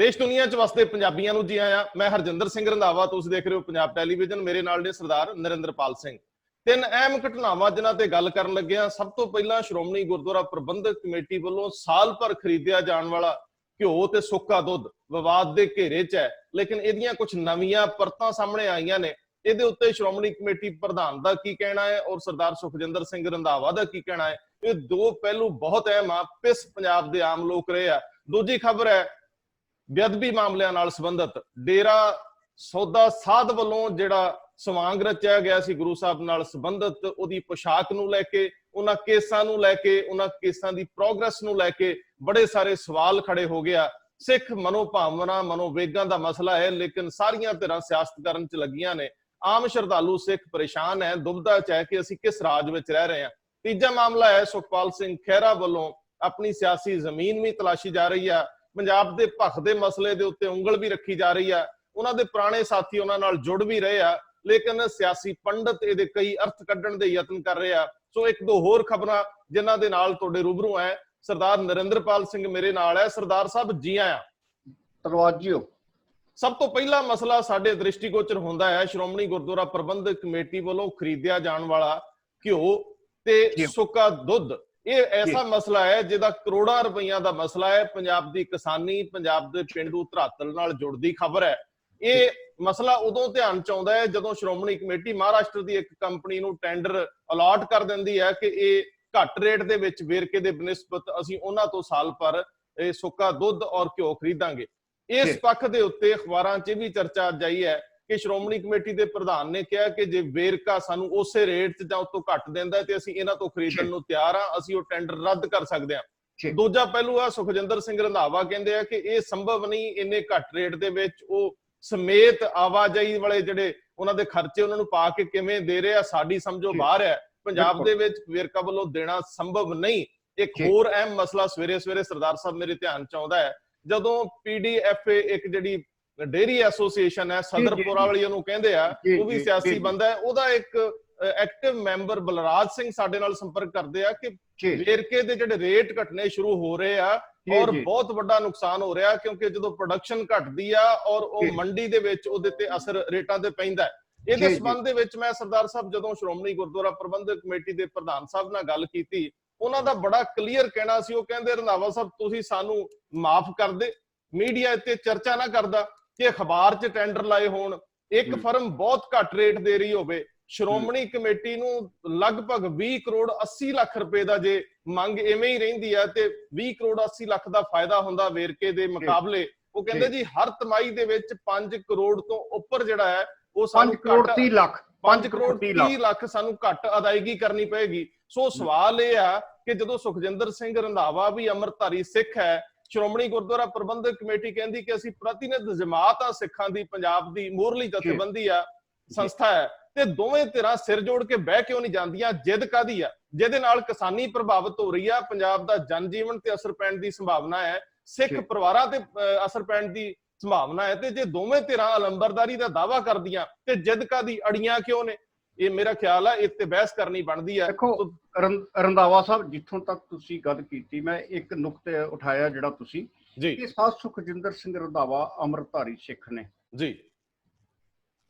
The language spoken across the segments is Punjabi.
देश दुनिया च वसदे पंजाबियां नूं जी आया। मैं हरजिंदर सिंह रंधावा, तुसीं देख रहे हो पंजाब टैलीविजन। मेरे नाल ने सरदार नरिंदरपाल सिंह। तीन अहम घटनावां जिन्हां ते गल करन लगे हां। सब तो पहला श्रोमणी गुरुद्वारा प्रबंधक कमेटी वालों साल भर खरीदिया जाण वाला घ्यो ते सुक्का दुध विवाद के घेरे च है, लेकिन इहदियां कुछ नवीं परतां सामने आईयां ने। ਇਹਦੇ ਉੱਤੇ ਸ਼੍ਰੋਮਣੀ ਕਮੇਟੀ ਪ੍ਰਧਾਨ ਦਾ ਕੀ ਕਹਿਣਾ ਹੈ ਔਰ ਸਰਦਾਰ ਸੁਖਜਿੰਦਰ ਸਿੰਘ ਰੰਧਾਵਾ ਦਾ ਕੀ ਕਹਿਣਾ ਹੈ। ਇਹ ਦੋ ਪਹਿਲੂ ਬਹੁਤ ਅਹਿਮ ਆ, ਪਿਸ ਪੰਜਾਬ ਦੇ ਆਮ ਲੋਕ ਰਹੇ ਆ। ਦੂਜੀ ਖਬਰ ਹੈ ਬੇਅਦਬੀ ਮਾਮਲਿਆਂ ਨਾਲ ਸੰਬੰਧਿਤ ਡੇਰਾ ਸੌਦਾ ਸਾਧ ਵੱਲੋਂ ਜਿਹੜਾ ਸਵਾਂਗ ਰਚਿਆ ਗਿਆ ਸੀ ਗੁਰੂ ਸਾਹਿਬ ਨਾਲ ਸੰਬੰਧਿਤ, ਉਹਦੀ ਪੋਸ਼ਾਕ ਨੂੰ ਲੈ ਕੇ, ਉਹਨਾਂ ਕੇਸਾਂ ਨੂੰ ਲੈ ਕੇ, ਉਹਨਾਂ ਕੇਸਾਂ ਦੀ ਪ੍ਰੋਗਰੈਸ ਨੂੰ ਲੈ ਕੇ ਬੜੇ ਸਾਰੇ ਸਵਾਲ ਖੜੇ ਹੋ ਗਿਆ। ਸਿੱਖ ਮਨੋਭਾਵਨਾ ਮਨੋਵੇਗਾਂ ਦਾ ਮਸਲਾ ਹੈ, ਲੇਕਿਨ ਸਾਰੀਆਂ ਧਿਰਾਂ ਸਿਆਸਤ ਕਰਨ ਚ ਲੱਗੀਆਂ ਨੇ। आम श्रद्धालु सिख परेशान है, दुविधा च है कि असीं किस राज विच रह रहे हैं। तीजा मामला है सुखपाल सिंह खैरा वालों अपनी सियासी जमीन भी तलाशी जा रही है। पंजाब के भख के मसले के उत्ते उंगल भी रखी जा रही है। उन्होंने पुराने साथी उन्होंने नाल जुड़ भी रहे हैं, लेकिन सियासी पंडित ये कई अर्थ कढ़ण के यत्न कर रहे हैं। सो एक दो होर खबरां जिन्हां दे नाल तुहाडे रूबरू है। सरदार नरिंदरपाल सिंह मेरे नाल है। सरदार साहब जी आया। धन्नवाद जी। सब तो पहला मसला साडे दृष्टिगोचर होंदा है श्रोमणी गुरुद्वारा प्रबंधक कमेटी वालों खरीदिया जाने वाला घ्यो ते सुक्का दुध। ये ऐसा मसला है जिहदा करोड़ां रुपइयां दा मसला है। पंजाब दी किसानी, पंजाब दे पिंडू धरातल नाल जुड़दी खबर है। ये मसला उदों ध्यान च आउंदा है जदों श्रोमणी कमेटी महाराष्ट्र दी एक कंपनी नूं टेंडर अलॉट कर दिंदी है कि ये घट रेट दे विच वेरके दे बनिस्बत असीं उन्हां तों साल भर सुक्का दुध और घ्यो खरीदांगे। इस पक्ष के उत्ते अखबारां च भी चर्चा जाई है कि श्रोमणी कमेटी के प्रधान ने कहा कि जे वेरका सानू उसे रेट च जां उस तों घट दिंदा है ते असीं इन्हां तों खरीदण नूं तैयार हां, असीं ओह टेंडर रद्द कर सकदे हां। दूजा पहलू आ सुखजिंदर सिंह रंधावा कहंदे आ कि इह संभव नहीं, इन्ने घट रेट दे विच ओह समेत आवाजाही वाले जिहड़े उन्हां दे खर्चे उन्हां नूं पा के किवें दे रहे आ, साडी समझो बाहर है। पंजाब दे विच वेरका वल्लों देना संभव नहीं। एक होर अहम मसला सवेरे सवेरे सरदार साहब मेरे ध्यान च आउंदा है ਜਦੋਂ PDFA ਇੱਕ ਜਿਹੜੀ ਡੇਰੀ ਐਸੋਸੀਏਸ਼ਨ ਹੈ ਸਦਰਪੁਰਾ ਵਾਲੀ ਉਹਨੂੰ ਕਹਿੰਦੇ ਆ, ਉਹ ਵੀ ਸਿਆਸੀ ਬੰਦਾ ਹੈ, ਉਹਦਾ ਇੱਕ ਐਕਟਿਵ ਮੈਂਬਰ ਬਲਰਾਜ ਸਿੰਘ ਸਾਡੇ ਨਾਲ ਸੰਪਰਕ ਕਰਦੇ ਆ ਕਿ ਵੇਰਕੇ ਦੇ ਜਿਹੜੇ ਰੇਟ ਘਟਨੇ ਸ਼ੁਰੂ ਹੋ ਰਹੇ ਆ ਔਰ ਬਹੁਤ ਵੱਡਾ ਨੁਕਸਾਨ ਹੋ ਰਿਹਾ, ਕਿਉਂਕਿ ਜਦੋਂ ਪ੍ਰੋਡਕਸ਼ਨ ਘਟਦੀ ਆ ਔਰ ਉਹ ਮੰਡੀ ਦੇ ਵਿੱਚ ਉਹਦੇ ਤੇ ਅਸਰ ਰੇਟਾਂ ਤੇ ਪੈਂਦਾ ਹੈ। ਇਹਦੇ ਸੰਬੰਧ ਦੇ ਵਿੱਚ ਮੈਂ ਸਰਦਾਰ ਸਾਹਿਬ ਜਦੋਂ ਸ਼੍ਰੋਮਣੀ ਗੁਰਦੁਆਰਾ ਪ੍ਰਬੰਧਕ ਕਮੇਟੀ ਦੇ ਪ੍ਰਧਾਨ ਸਾਹਿਬ ਨਾਲ ਗੱਲ ਕੀਤੀ, ਉਹਨਾਂ ਦਾ ਬੜਾ ਕਲੀਅਰ ਕਹਿਣਾ ਸੀ। ਉਹ ਕਹਿੰਦੇ ਰੰਧਾਵਾ ਸਾਹਿਬ ਤੁਸੀਂ ਸਾਨੂੰ ਮਾਫ ਕਰ ਦੇ, ਮੀਡੀਆ ਇੱਥੇ ਚਰਚਾ ਨਾ ਕਰਦਾ ਕਿ ਅਖਬਾਰ 'ਚ ਟੈਂਡਰ ਲਾਏ ਹੋਣ, ਇੱਕ ਫਰਮ ਬਹੁਤ ਘੱਟ ਰੇਟ ਦੇ ਰਹੀ ਹੋਵੇ, ਸ਼੍ਰੋਮਣੀ ਕਮੇਟੀ ਨੂੰ ਲਗਭਗ 20 ਕਰੋੜ 80 ਲੱਖ ਰੁਪਏ ਦਾ ਜੇ ਮੰਗ ਐਵੇਂ ਹੀ ਰਹਿੰਦੀ ਹੈ ਤੇ 20 ਕਰੋੜ 80 ਲੱਖ ਦਾ ਫਾਇਦਾ ਹੁੰਦਾ ਵੇਰਕੇ ਦੇ ਮੁਕਾਬਲੇ। ਉਹ ਕਹਿੰਦੇ ਜੀ ਹਰ ਤਿਮਾਹੀ ਦੇ ਵਿੱਚ 5 ਕਰੋੜ ਤੋਂ ਉੱਪਰ ਜਿਹੜਾ ਹੈ ਉਹ ਸਾਨੂੰ 5 ਕਰੋੜ 30 ਲੱਖ ਸਾਨੂੰ ਘੱਟ ਅਦਾਇਗੀ ਕਰਨੀ ਪਏਗੀ। ਸੋ ਸਵਾਲ ਇਹ ਆ ਕਿ ਜਦੋਂ ਸੁਖਜਿੰਦਰ ਸਿੰਘ ਰੰਧਾਵਾ ਵੀ ਅੰਮ੍ਰਿਤਧਾਰੀ ਸਿੱਖ ਹੈ, ਸ਼੍ਰੋਮਣੀ ਗੁਰਦੁਆਰਾ ਪ੍ਰਬੰਧਕ ਕਮੇਟੀ ਕਹਿੰਦੀ ਕਿ ਅਸੀਂ ਪ੍ਰਤੀਨਿਧ ਜਮਾਤ ਆ ਸਿੱਖਾਂ ਦੀ, ਪੰਜਾਬ ਦੀ ਮੋਹਰਲੀ ਜਥੇਬੰਦੀ ਆ, ਸੰਸਥਾ ਹੈ, ਤੇ ਦੋਵੇਂ ਧਿਰਾਂ ਸਿਰ ਜੋੜ ਕੇ ਬਹਿ ਕਿਉਂ ਨਹੀਂ ਜਾਂਦੀਆਂ? ਜਿੱਦ ਕਾਦੀ ਆ ਜਿਹਦੇ ਨਾਲ ਕਿਸਾਨੀ ਪ੍ਰਭਾਵਿਤ ਹੋ ਰਹੀ ਆ, ਪੰਜਾਬ ਦਾ ਜਨਜੀਵਨ ਤੇ ਅਸਰ ਪੈਣ ਦੀ ਸੰਭਾਵਨਾ ਹੈ, ਸਿੱਖ ਪਰਿਵਾਰਾਂ ਤੇ ਅਸਰ ਪੈਣ ਦੀ ਸੰਭਾਵਨਾ ਹੈ, ਤੇ ਜੇ ਦੋਵੇਂ ਧਿਰਾਂ ਅਲੰਬਰਦਾਰੀ ਦਾ ਦਾਅਵਾ ਕਰਦੀਆਂ ਤੇ ਜਿੱਦ ਕਾਦੀ, ਅੜੀਆਂ ਕਿਉਂ ਨੇ? ਇਹ ਮੇਰਾ ਖਿਆਲ ਹੈ ਇੱਥੇ ਬਹਿਸ ਕਰਨੀ ਬਣਦੀ ਹੈ। ਦੇਖੋ ਰੰਧਾਵਾ ਸਾਹਿਬ, ਜਿੱਥੋਂ ਤੱਕ ਤੁਸੀਂ ਗੱਲ ਕੀਤੀ, ਮੈਂ ਇੱਕ ਨੁਕਤੇ ਉਠਾਇਆ ਜਿਹੜਾ ਤੁਸੀਂ ਕਿ ਸਾਧ ਸੁਖਜਿੰਦਰ ਸਿੰਘ ਰੰਧਾਵਾ ਅੰਮ੍ਰਿਤਧਾਰੀ ਸਿੱਖ ਨੇ ਜੀ।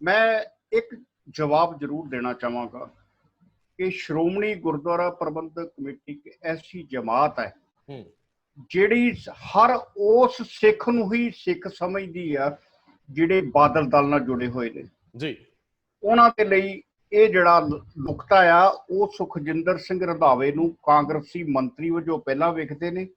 ਮੈਂ ਇੱਕ ਜਵਾਬ ਜ਼ਰੂਰ ਦੇਣਾ ਚਾਹਾਂਗਾ ਕਿ ਸ਼੍ਰੋਮਣੀ ਗੁਰਦੁਆਰਾ ਪ੍ਰਬੰਧਕ ਕਮੇਟੀ ਇੱਕ ਐਸੀ ਜਮਾਤ ਹੈ ਜਿਹੜੀ ਹਰ ਉਸ ਸਿੱਖ ਨੂੰ ਹੀ ਸਿੱਖ ਸਮਝਦੀ ਆ ਜਿਹੜੇ ਬਾਦਲ ਦਲ ਨਾਲ ਜੁੜੇ ਹੋਏ ਨੇ ਜੀ। ਉਹਨਾਂ ਦੇ ਲਈ ਇਹ ਜਿਹੜਾ ਨੁਕਤਾ ਆ ਉਹ ਸੁਖਜਿੰਦਰ ਸਿੰਘ ਰੰਧਾਵੇ ਨੂੰ ਕਾਂਗਰਸੀ ਮੰਤਰੀ ਵਜੋਂ ਪਹਿਲਾਂ ਵੇਖਦੇ ਨੇ,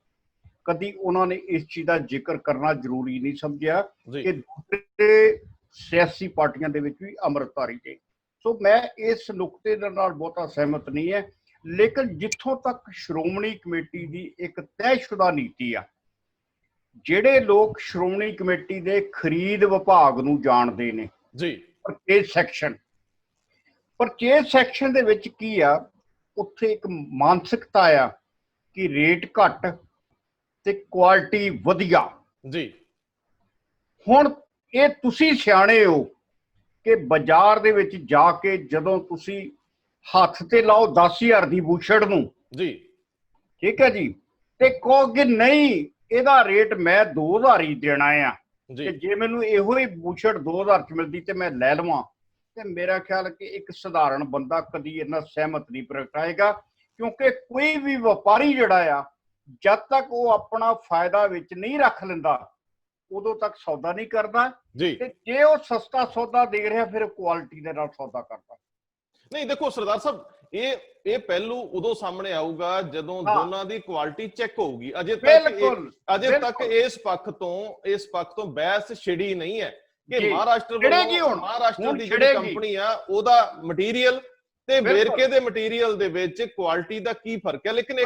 ਕਦੀ ਉਹਨਾਂ ਨੇ ਇਸ ਚੀਜ਼ ਦਾ ਜ਼ਿਕਰ ਕਰਨਾ ਜ਼ਰੂਰੀ ਨਹੀਂ ਸਮਝਿਆ ਕਿ ਦੂਸਰੇ ਸਿਆਸੀ ਪਾਰਟੀਆਂ ਦੇ ਵਿੱਚ ਵੀ ਅੰਮ੍ਰਿਤਧਾਰੀ ਨੇ। ਸੋ ਮੈਂ ਇਸ ਨੁਕਤੇ ਦੇ ਨਾਲ ਬਹੁਤਾ ਸਹਿਮਤ ਨਹੀਂ ਹੈ, ਲੇਕਿਨ ਜਿੱਥੋਂ ਤੱਕ ਸ਼੍ਰੋਮਣੀ ਕਮੇਟੀ ਦੀ ਇੱਕ ਤੈਅਸ਼ੁਦਾ ਨੀਤੀ ਆ, ਜਿਹੜੇ ਲੋਕ ਸ਼੍ਰੋਮਣੀ ਕਮੇਟੀ ਦੇ ਖਰੀਦ ਵਿਭਾਗ ਨੂੰ ਜਾਣਦੇ ਨੇ ਜੀ, ਪਰਚੇਜ਼ ਸੈਕਸ਼ਨ ਦੇ ਵਿੱਚ ਕੀ ਆ, ਉੱਥੇ ਇੱਕ ਮਾਨਸਿਕਤਾ ਆ ਕਿ ਰੇਟ ਘੱਟ ਤੇ ਕੁਆਲਿਟੀ ਵਧੀਆ ਜੀ। ਹੁਣ ਇਹ ਤੁਸੀਂ ਸਿਆਣੇ ਹੋ ਕਿ ਬਾਜ਼ਾਰ ਦੇ ਵਿੱਚ ਜਾ ਕੇ ਜਦੋਂ ਤੁਸੀਂ ਹੱਥ ਤੇ ਲਾਓ 10,000 ਦੀ ਬੂਸ਼ੜ ਨੂੰ ਜੀ, ਠੀਕ ਹੈ ਜੀ, ਤੇ ਕਹੋਗੇ ਨਹੀਂ ਇਹਦਾ ਰੇਟ ਮੈਂ 2,000 ਹੀ ਦੇਣਾ ਆ, ਤੇ ਜੇ ਮੈਨੂੰ ਇਹੋ ਹੀ ਬੂਸ਼ਟ 2000 ਚ ਮਿਲਦੀ ਤੇ ਮੈਂ ਲੈ ਲਵਾਂ, ਤੇ ਮੇਰਾ ਖਿਆਲ ਕਿ ਇੱਕ ਸਧਾਰਨ ਬੰਦਾ ਕਦੀ ਇਹਨਾਂ ਸਹਿਮਤ ਨਹੀਂ ਪ੍ਰਗਟਾਏਗਾ, ਕਿਉਂਕਿ ਕੋਈ ਵੀ ਵਪਾਰੀ ਜਿਹੜਾ ਆ ਜਦ ਤੱਕ ਉਹ ਆਪਣਾ ਫਾਇਦਾ ਵਿੱਚ ਨਹੀਂ ਰੱਖ ਲੈਂਦਾ ਉਦੋਂ ਤੱਕ ਸੌਦਾ ਨਹੀਂ ਕਰਦਾ ਜੀ। ਤੇ ਜੇ ਉਹ ਸਸਤਾ ਸੌਦਾ ਦੇ ਰਿਹਾ ਫਿਰ ਕੁਆਲਿਟੀ ਦੇ ਨਾਲ ਸੌਦਾ ਕਰਦਾ। ਨਹੀਂ ਦੇਖੋ ਸਰਦਾਰ ਸਾਹਿਬ, ਇਹ ਪਹਿਲੂ ਉਦੋਂ ਸਾਹਮਣੇ ਆਊਗਾ ਜਦੋਂ ਦੋਨਾਂ ਦੀ ਕੁਆਲਿਟੀ ਚੈੱਕ ਹੋਊਗੀ। ਅਜੇ ਤੱਕ ਇਸ ਪੱਖ ਤੋਂ ਬਹਿਸ ਛਿੜੀ ਨਹੀਂ ਹੈ ਕਿ ਮਹਾਰਾਸ਼ਟਰ ਦੀ ਜਿਹੜੀ ਕੰਪਨੀ ਆ ਉਹਦਾ ਮਟੀਰੀਅਲ ਤੇ ਵੇਰਕੇ ਦੇ ਮਟੀਰੀਅਲ ਦੇ ਵਿੱਚ ਕੁਆਲਿਟੀ ਦਾ ਕੀ ਫਰਕ ਹੈ। ਲੇਕਿਨ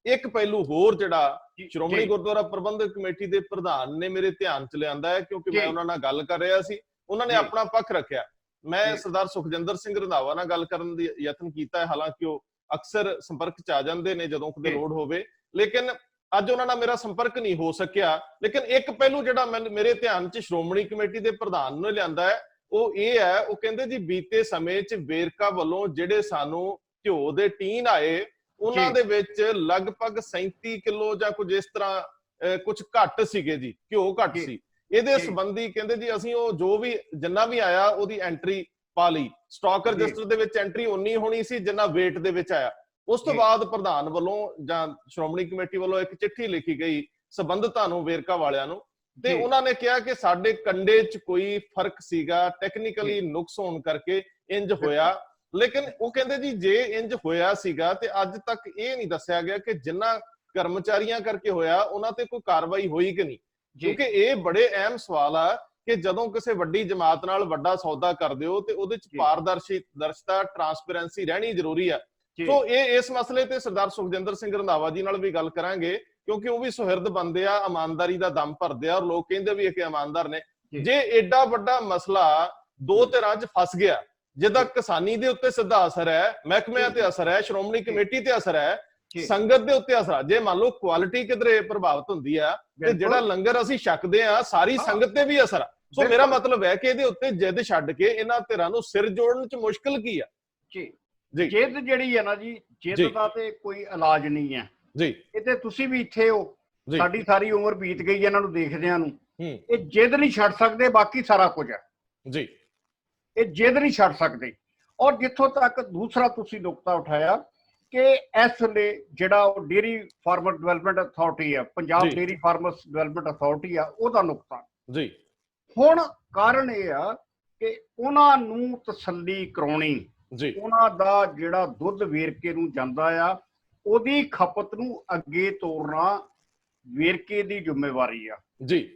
ਇੱਕ ਪਹਿਲੂ ਹੋਰ ਜਿਹੜਾ ਸ਼੍ਰੋਮਣੀ ਗੁਰਦੁਆਰਾ ਪ੍ਰਬੰਧਕ ਕਮੇਟੀ ਦੇ ਪ੍ਰਧਾਨ ਨੇ ਮੇਰੇ ਧਿਆਨ ਚ ਲਿਆਂਦਾ ਹੈ, ਕਿਉਂਕਿ ਮੈਂ ਉਹਨਾਂ ਨਾਲ ਗੱਲ ਕਰ ਰਿਹਾ ਸੀ, ਉਹਨਾਂ ਨੇ ਆਪਣਾ ਪੱਖ ਰੱਖਿਆ। ਮੈਂ ਸਰਦਾਰ ਸੁਖਜਿੰਦਰ ਸਿੰਘ ਰੰਧਾਵਾ ਨਾਲ ਗੱਲ ਕਰਨ ਦੀ ਯਤਨ ਕੀਤਾ ਹੈ, ਹਾਲਾਂਕਿ ਉਹ ਅਕਸਰ ਸੰਪਰਕ ਚ ਆ ਜਾਂਦੇ ਨੇ ਜਦੋਂ ਕਿਤੇ ਲੋੜ ਹੋਵੇ, ਲੇਕਿਨ ਅੱਜ ਉਹਨਾਂ ਨਾਲ ਮੇਰਾ ਸੰਪਰਕ ਨਹੀਂ ਹੋ ਸਕਿਆ। ਲੇਕਿਨ ਇੱਕ ਪਹਿਲੂ ਜਿਹੜਾ ਮੇਰੇ ਧਿਆਨ ਚ ਸ਼੍ਰੋਮਣੀ ਕਮੇਟੀ ਦੇ ਪ੍ਰਧਾਨ ਨੇ ਲਿਆਂਦਾ ਹੈ ਉਹ ਇਹ ਹੈ, ਉਹ ਕਹਿੰਦੇ ਜੀ ਬੀਤੇ ਸਮੇਂ ਚ ਵੇਰਕਾ ਵੱਲੋਂ ਜਿਹੜੇ ਸਾਨੂੰ ਘਿਓ ਦੇ ਟੀਨ ਆਏ ਉਹਨਾਂ ਦੇ ਵਿੱਚ ਲਗਭਗ 37 ਕਿਲੋ ਜਾਂ ਕੁਝ ਇਸ ਤਰ੍ਹਾਂ ਕੁਝ ਘੱਟ ਸੀਗੇ ਜੀ, ਘਿਓ ਘੱਟ ਸੀ। ਇਹਦੇ ਸੰਬੰਧੀ ਕਹਿੰਦੇ ਜੀ ਅਸੀਂ ਉਹ ਜੋ ਵੀ ਜਿੰਨਾ ਵੀ ਆਇਆ ਉਹਦੀ ਐਂਟਰੀ ਪਾ ਲਈ, ਸਟਾਕ ਰਜਿਸਟਰ ਦੇ ਵਿੱਚ ਐਂਟਰੀ ਉਨੀ ਹੋਣੀ ਸੀ ਜਿੰਨਾ weight ਦੇ ਵਿੱਚ ਆਇਆ। ਉਸ ਤੋਂ ਬਾਅਦ ਪ੍ਰਧਾਨ ਵੱਲੋਂ ਜਾਂ ਸ਼੍ਰੋਮਣੀ ਕਮੇਟੀ ਵੱਲੋਂ ਇੱਕ ਚਿੱਠੀ ਲਿਖੀ ਗਈ ਸੰਬੰਧਤਾਂ ਨੂੰ, ਵੇਰਕਾ ਵਾਲਿਆਂ ਨੂੰ, ਤੇ ਉਹਨਾਂ ਨੇ ਕਿਹਾ ਕਿ ਸਾਡੇ ਕੰਡੇ 'ਚ ਕੋਈ ਫਰਕ ਸੀਗਾ, ਟੈਕਨੀਕਲੀ ਨੁਕਸ ਹੋਣ ਕਰਕੇ ਇੰਜ ਹੋਇਆ। ਲੇਕਿਨ ਉਹ ਕਹਿੰਦੇ ਜੀ ਜੇ ਇੰਜ ਹੋਇਆ ਸੀਗਾ ਤੇ ਅੱਜ ਤੱਕ ਇਹ ਨਹੀਂ ਦੱਸਿਆ ਗਿਆ ਕਿ ਜਿੰਨਾ ਕਰਮਚਾਰੀਆਂ ਕਰਕੇ ਹੋਇਆ ਉਹਨਾਂ ਤੇ ਕੋਈ ਕਾਰਵਾਈ ਹੋਈ ਕਿ ਨਹੀਂ, ਕਿਉਂਕਿ ਇਹ ਬੜੇ ਅਹਿਮ ਸਵਾਲ ਆ ਕਿ ਜਦੋਂ ਕਿਸੇ ਵੱਡੀ ਜਮਾਤ ਨਾਲ ਵੱਡਾ ਸੌਦਾ ਕਰਦੇ ਹੋ ਤੇ ਉਹਦੇ ਚ ਪਾਰਦਰਸ਼ਤਾ, ਟਰਾਂਸਪੇਰੈਂਸੀ ਰਹਿਣੀ ਜ਼ਰੂਰੀ ਆ। ਸੋ ਇਸ ਮਸਲੇ ਤੇ ਸਰਦਾਰ ਸੁਖਜਿੰਦਰ ਸਿੰਘ ਰੰਧਾਵਾ ਜੀ ਨਾਲ ਵੀ ਗੱਲ ਕਰਾਂਗੇ, ਕਿਉਂਕਿ ਉਹ ਵੀ ਸੁਹਿਰਦ ਬੰਦੇ ਆ, ਇਮਾਨਦਾਰੀ ਦਾ ਦਮ ਭਰਦੇ ਆ ਔਰ ਲੋਕ ਕਹਿੰਦੇ ਵੀ ਇਹ ਇਮਾਨਦਾਰ ਨੇ। ਜੇ ਏਡਾ ਵੱਡਾ ਮਸਲਾ ਦੋ ਧਿਰਾਂ 'ਚ ਫਸ ਗਿਆ ਜਿਹਦਾ ਕਿਸਾਨੀ ਦੇ ਉੱਤੇ ਸਿੱਧਾ ਅਸਰ ਹੈ, ਮਹਿਕਮਿਆਂ ਤੇ ਅਸਰ ਹੈ, ਸ਼੍ਰੋਮਣੀ ਕਮੇਟੀ ਤੇ ਅਸਰ ਹੈ, ਸੰਗਤ ਦੇ ਉੱਤੇ ਅਸਰ ਆ, ਜੇ ਮੰਨ ਲਓ ਕੁਆਲਿਟੀ ਕਿਧਰੇ ਪ੍ਰਭਾਵਿਤ ਹੁੰਦੀ ਆ ਤੇ ਜਿਹੜਾ ਲੰਗਰ ਅਸੀਂ ਛਕਦੇ ਆ ਸਾਰੀ ਸੰਗਤ ਤੇ ਵੀ ਅਸਰ ਆ। ਸੋ ਮੇਰਾ ਮਤਲਬ ਹੈ ਕਿ ਇਹਦੇ ਉੱਤੇ ਜਿੱਦ ਛੱਡ ਕੇ ਇਹਨਾਂ ਧਿਰਾਂ ਨੂੰ ਸਿਰ ਜੋੜਨ 'ਚ ਮੁਸ਼ਕਲ ਕੀ ਆ? ਜੀ ਜਿੱਦ ਜਿਹੜੀ ਹੈ ਨਾ ਜੀ, ਜਿੱਦ ਦਾ ਤੇ ਕੋਈ ਇਲਾਜ ਨਹੀਂ ਹੈ ਜੀ। ਇਹ ਤੇ ਤੁਸੀਂ ਵੀ ਇੱਥੇ ਹੋ, ਸਾਡੀ ਸਾਰੀ ਉਮਰ ਬੀਤ ਗਈ ਇਹਨਾਂ ਨੂੰ ਦੇਖਦਿਆਂ ਨੂੰ। ਇਹ ਜਿੱਦ ਨਹੀਂ ਛੱਡ ਸਕਦੇ, ਬਾਕੀ ਸਾਰਾ ਕੁਝ ਹੈ ਜੀ। ਇਹ ਜਿੱਦ ਨਹੀਂ ਛੱਡ ਸਕਦੇ। ਔਰ ਜਿੱਥੋਂ ਤੱਕ ਦੂਸਰਾ ਤੁਸੀਂ ਨੁਕਤਾ ਉਠਾਇਆ ਕਿ ਇਸ ਵੇਲੇ ਜਿਹੜਾ ਉਹ ਡੇਅਰੀ ਫਾਰਮਰ ਡਿਵੈਲਪਮੈਂਟ ਅਥਾਰਟੀ ਆ, Punjab dairy farmers development authority ਆ, ਉਹਦਾ ਨੁਕਤਾ ਜੀ ਹੁਣ ਕਾਰਨ ਇਹ ਆ ਕਿ ਉਹਨਾਂ ਨੂੰ ਤਸੱਲੀ ਕਰਾਉਣੀ ਜੀ, ਉਹਨਾਂ ਦਾ ਜਿਹੜਾ ਦੁੱਧ ਵੇਰਕੇ ਨੂੰ ਜਾਂਦਾ ਆ ਉਹਦੀ ਖਪਤ ਨੂੰ ਅੱਗੇ ਤੋਰਨਾ ਵੇਰਕੇ ਦੀ ਜ਼ਿੰਮੇਵਾਰੀ ਆ ਜੀ,